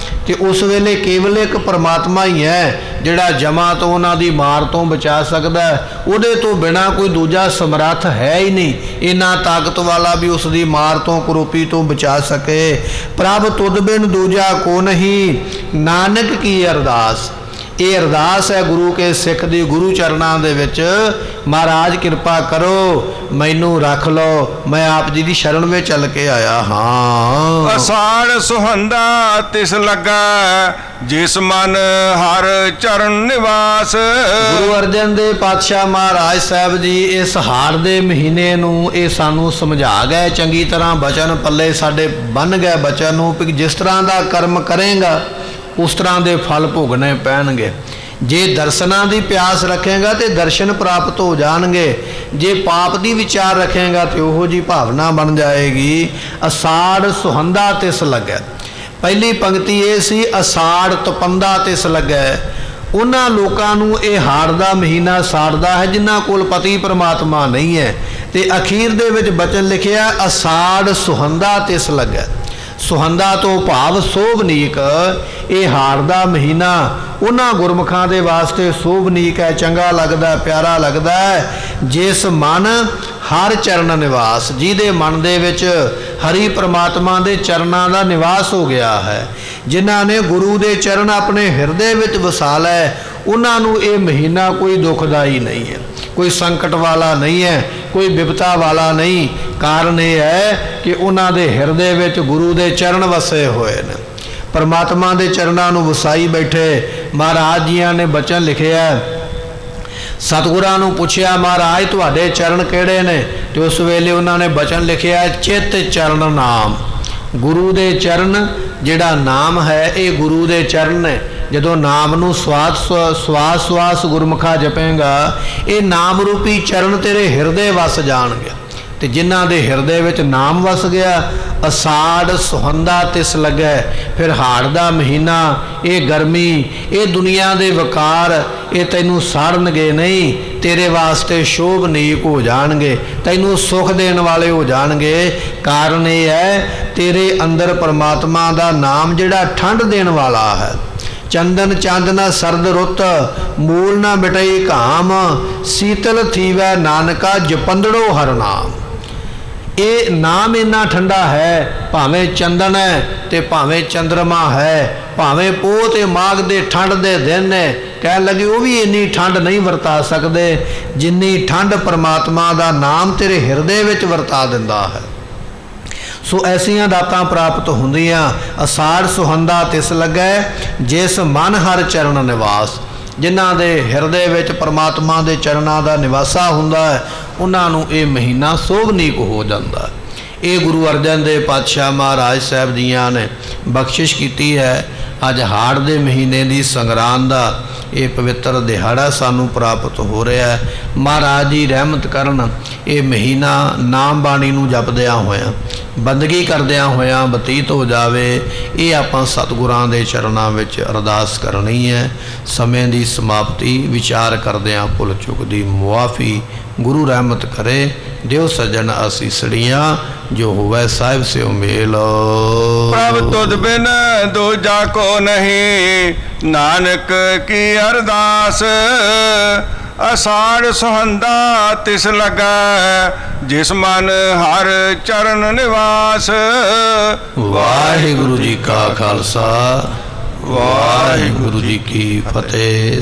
ਤੇ ਉਸ ਵੇਲੇ ਕੇਵਲ ਇੱਕ ਪਰਮਾਤਮਾ ਹੀ ਹੈ ਜਿਹੜਾ ਜਮਾਂ ਤੋਂ, ਉਹਨਾਂ ਦੀ ਮਾਰ ਤੋਂ ਬਚਾ ਸਕਦਾ। ਉਹਦੇ ਤੋਂ ਬਿਨਾ ਕੋਈ ਦੂਜਾ ਸਮਰੱਥ ਹੈ ਹੀ ਨਹੀਂ, ਇੰਨਾ ਤਾਕਤ ਵਾਲਾ ਵੀ ਉਸ ਦੀ ਮਾਰ ਤੋਂ, ਕਰੋਪੀ ਤੋਂ ਬਚਾ ਸਕੇ। ਪ੍ਰਭ ਤੁਧ ਬਿਨ ਦੂਜਾ ਕੋ ਨਹੀਂ, ਨਾਨਕ ਕੀ ਅਰਦਾਸ। ਇਹ ਅਰਦਾਸ ਹੈ ਗੁਰੂ ਕੇ ਸਿੱਖ ਦੀ, ਗੁਰੂ ਚਰਨਾਂ ਦੇ ਵਿੱਚ। ਮਹਾਰਾਜ ਕਿਰਪਾ ਕਰੋ, ਮੈਨੂੰ ਰੱਖ ਲਓ, ਮੈਂ ਆਪ ਜੀ ਦੀ ਸ਼ਰਨ ਵਿੱਚ ਚੱਲ ਕੇ ਆਇਆ ਹਾਂ। ਅਸਾੜ ਸੁਹੰਦਾ ਤਿਸ ਲੱਗਾ, ਜਿਸ ਮਨ ਹਰ ਚਰਨ ਨਿਵਾਸ। ਗੁਰੂ ਅਰਜਨ ਦੇਵ ਪਾਤਸ਼ਾਹ ਮਹਾਰਾਜ ਸਾਹਿਬ ਜੀ ਇਸ ਹਾੜ ਦੇ ਮਹੀਨੇ ਨੂੰ ਇਹ ਸਾਨੂੰ ਸਮਝਾ ਗਏ ਚੰਗੀ ਤਰ੍ਹਾਂ। ਬਚਨ ਪੱਲੇ ਸਾਡੇ ਬੰਨ ਗਏ ਬਚਨ ਨੂੰ, ਕਿ ਜਿਸ ਤਰ੍ਹਾਂ ਦਾ ਕਰਮ ਕਰੇਗਾ ਉਸ ਤਰ੍ਹਾਂ ਦੇ ਫਲ ਭੋਗਣੇ ਪੈਣਗੇ। ਜੇ ਦਰਸ਼ਨਾਂ ਦੀ ਪਿਆਸ ਰੱਖੇਗਾ ਤੇ ਦਰਸ਼ਨ ਪ੍ਰਾਪਤ ਹੋ ਜਾਣਗੇ, ਜੇ ਪਾਪ ਦੀ ਵਿਚਾਰ ਰੱਖੇਗਾ ਤੇ ਉਹੋ ਜੀ ਭਾਵਨਾ ਬਣ ਜਾਏਗੀ। ਅਸਾੜ ਸੁਹੰਦਾ ਤਿਸ ਲੱਗੈ, ਪਹਿਲੀ ਪੰਕਤੀ ਇਹ ਸੀ, ਅਸਾੜ ਤਪੰਦਾ ਤਿਸ ਲੱਗੈ। ਉਹਨਾਂ ਲੋਕਾਂ ਨੂੰ ਇਹ ਹਾੜ ਦਾ ਮਹੀਨਾ ਸਾੜਦਾ ਹੈ ਜਿਨ੍ਹਾਂ ਕੋਲ ਪਤੀ ਪਰਮਾਤਮਾ ਨਹੀਂ ਹੈ, ਤੇ ਅਖੀਰ ਦੇ ਵਿੱਚ ਬਚਨ ਲਿਖਿਆ ਅਸਾੜ ਸੁਹੰਦਾ ਤਿਸ ਲੱਗੈ। ਸੁਹੰਦਾ ਤੋਂ ਭਾਵ ਸੋਭਨੀਕ। ਇਹ ਹਾੜ ਦਾ ਮਹੀਨਾ ਉਹਨਾਂ ਗੁਰਮੁਖਾਂ ਦੇ ਵਾਸਤੇ ਸੋਭਨੀਕ ਹੈ, ਚੰਗਾ ਲੱਗਦਾ, ਪਿਆਰਾ ਲੱਗਦਾ ਹੈ, ਜਿਸ ਮਨ ਹਰ ਚਰਨ ਨਿਵਾਸ, ਜਿਹਦੇ ਮਨ ਦੇ ਵਿੱਚ ਹਰੀ ਪ੍ਰਮਾਤਮਾ ਦੇ ਚਰਨਾਂ ਦਾ ਨਿਵਾਸ ਹੋ ਗਿਆ ਹੈ। ਜਿਨ੍ਹਾਂ ਨੇ ਗੁਰੂ ਦੇ ਚਰਨ ਆਪਣੇ ਹਿਰਦੇ ਵਿੱਚ ਵਸਾ ਲਏ, ਉਹਨਾਂ ਨੂੰ ਇਹ ਮਹੀਨਾ ਕੋਈ ਦੁਖਦਾਈ ਨਹੀਂ ਹੈ, ਕੋਈ ਸੰਕਟ ਵਾਲਾ ਨਹੀਂ ਹੈ, ਕੋਈ ਬਿਪਤਾ ਵਾਲਾ ਨਹੀਂ। ਕਾਰਨ ਇਹ ਹੈ ਕਿ ਉਹਨਾਂ ਦੇ ਹਿਰਦੇ ਵਿੱਚ ਗੁਰੂ ਦੇ ਚਰਨ ਵਸੇ ਹੋਏ ਨੇ, ਪਰਮਾਤਮਾ ਦੇ ਚਰਨਾਂ ਨੂੰ ਵਸਾਈ ਬੈਠੇ। ਮਹਾਰਾਜ ਜੀਆਂ ਨੇ ਬਚਨ ਲਿਖਿਆ, ਸਤਿਗੁਰਾਂ ਨੂੰ ਪੁੱਛਿਆ ਮਹਾਰਾਜ ਤੁਹਾਡੇ ਚਰਨ ਕਿਹੜੇ ਨੇ? ਤੇ ਉਸ ਵੇਲੇ ਉਹਨਾਂ ਨੇ ਬਚਨ ਲਿਖਿਆ ਚਿੱਤ ਚਰਨ ਨਾਮ। ਗੁਰੂ ਦੇ ਚਰਨ, ਜਿਹੜਾ ਨਾਮ ਹੈ ਇਹ ਗੁਰੂ ਦੇ ਚਰਨ ਨੇ। ਜਦੋਂ ਨਾਮ ਨੂੰ ਸਵਾਸ ਗੁਰਮੁਖਾ ਜਪੇਗਾ, ਇਹ ਨਾਮ ਰੂਪੀ ਚਰਨ ਤੇਰੇ ਹਿਰਦੇ ਵਸ ਜਾਣਗੇ। ਤੇ ਜਿਨ੍ਹਾਂ ਦੇ ਹਿਰਦੇ ਵਿੱਚ ਨਾਮ ਵਸ ਗਿਆ, ਅਸਾੜ ਸੁਹੰਦਾ ਤਿਸ ਲੱਗੈ। ਫਿਰ ਹਾੜ ਦਾ ਮਹੀਨਾ, ਇਹ ਗਰਮੀ, ਇਹ ਦੁਨੀਆ ਦੇ ਵਕਾਰ, ਇਹ ਤੈਨੂੰ ਸਾੜਨਗੇ ਨਹੀਂ, ਤੇਰੇ ਵਾਸਤੇ ਸ਼ੋਭਨੀਕ ਹੋ ਜਾਣਗੇ, ਤੈਨੂੰ ਸੁਖ ਦੇਣ ਵਾਲੇ ਹੋ ਜਾਣਗੇ। ਕਾਰਨ ਇਹ ਹੈ ਤੇਰੇ ਅੰਦਰ ਪਰਮਾਤਮਾ ਦਾ ਨਾਮ ਜਿਹੜਾ ਠੰਡ ਦੇਣ ਵਾਲਾ ਹੈ। ਚੰਦਨ ਚਾਂਦਨਾ ਸਰਦ ਰੁੱਤ, ਮੂਲ ਨਾ ਮਿਟਈ ਘਾਮ, ਸੀਤਲ ਥੀਵੈ ਨਾਨਕਾ ਜਪੰਦੜੋ ਹਰ ਨਾਮ। ਇਹ ਨਾਮ ਇੰਨਾ ਠੰਡਾ ਹੈ, ਭਾਵੇਂ ਚੰਦਨ ਹੈ ਤੇ ਭਾਵੇਂ ਚੰਦਰਮਾ ਹੈ, ਭਾਵੇਂ ਪੋਹ ਤੇ ਮਾਘ ਦੇ ਠੰਡ ਦੇ ਦਿਨ ਨੇ, ਕਹਿਣ ਲੱਗੇ ਉਹ ਵੀ ਇੰਨੀ ਠੰਡ ਨਹੀਂ ਵਰਤਾ ਸਕਦੇ ਜਿੰਨੀ ਠੰਡ ਪਰਮਾਤਮਾ ਦਾ ਨਾਮ ਤੇਰੇ ਹਿਰਦੇ ਵਿੱਚ ਵਰਤਾ ਦਿੰਦਾ ਹੈ। ਸੋ ਐਸੀਆਂ ਦਾਤਾਂ ਪ੍ਰਾਪਤ ਹੁੰਦੀਆਂ। ਅਸਾੜ ਸੁਹੰਦਾ ਤਿਸ ਲੱਗੈ ਜਿਸ ਮਨ ਹਰ ਚਰਨ ਨਿਵਾਸ। ਜਿਨ੍ਹਾਂ ਦੇ ਹਿਰਦੇ ਵਿੱਚ ਪਰਮਾਤਮਾ ਦੇ ਚਰਨਾਂ ਦਾ ਨਿਵਾਸਾ ਹੁੰਦਾ ਹੈ, ਉਹਨਾਂ ਨੂੰ ਇਹ ਮਹੀਨਾ ਸੋਭਨੀਕ ਹੋ ਜਾਂਦਾ। ਇਹ ਗੁਰੂ ਅਰਜਨ ਦੇਵ ਪਾਤਸ਼ਾਹ ਮਹਾਰਾਜ ਸਾਹਿਬ ਜੀਆਂ ਨੇ ਬਖਸ਼ਿਸ਼ ਕੀਤੀ ਹੈ। ਅੱਜ ਹਾੜ ਦੇ ਮਹੀਨੇ ਦੀ ਸੰਗਰਾਂਦ ਦਾ ਇਹ ਪਵਿੱਤਰ ਦਿਹਾੜਾ ਸਾਨੂੰ ਪ੍ਰਾਪਤ ਹੋ ਰਿਹਾ ਹੈ। ਮਹਾਰਾਜ ਜੀ ਰਹਿਮਤ ਕਰਨ, ਇਹ ਮਹੀਨਾ ਨਾਮ ਬਾਣੀ ਨੂੰ ਜਪਦਿਆਂ ਹੋਇਆਂ, ਬੰਦਗੀ ਕਰਦਿਆਂ ਹੋਇਆਂ ਬਤੀਤ ਹੋ ਜਾਵੇ। ਇਹ ਆਪਾਂ ਸਤਿਗੁਰਾਂ ਦੇ ਚਰਨਾਂ ਵਿੱਚ ਅਰਦਾਸ ਕਰਨੀ ਹੈ। ਸਮੇਂ ਦੀ ਸਮਾਪਤੀ ਵਿਚਾਰ ਕਰਦਿਆਂ ਭੁੱਲ ਚੁੱਕ ਦੀ ਮੁਆਫੀ ਗੁਰੂ ਰਹਿਮਤ ਕਰੇ। ਦਿਓ ਸੱਜਣ ਅਸੀਸੜੀਆਂ, ਜੋ ਹੋਵੇ ਸਾਹਿਬ ਸਿਓ ਮੇਲ। ਪ੍ਰਭ ਤੁਧ ਬਿਨ ਦੂਜਾ ਕੋ ਨਹੀਂ, ਨਾਨਕ ਕੀ ਅਰਦਾਸ। ਅਸਾੜ ਸੁਹੰਦਾ ਤਿਸ ਲੱਗੈ ਜਿਸ ਮਨ ਹਰ ਚਰਨ ਨਿਵਾਸ। ਵਾਹਿਗੁਰੂ ਜੀ ਕਾ ਖਾਲਸਾ, ਵਾਹਿਗੁਰੂ ਜੀ ਕੀ ਫਤਿਹ।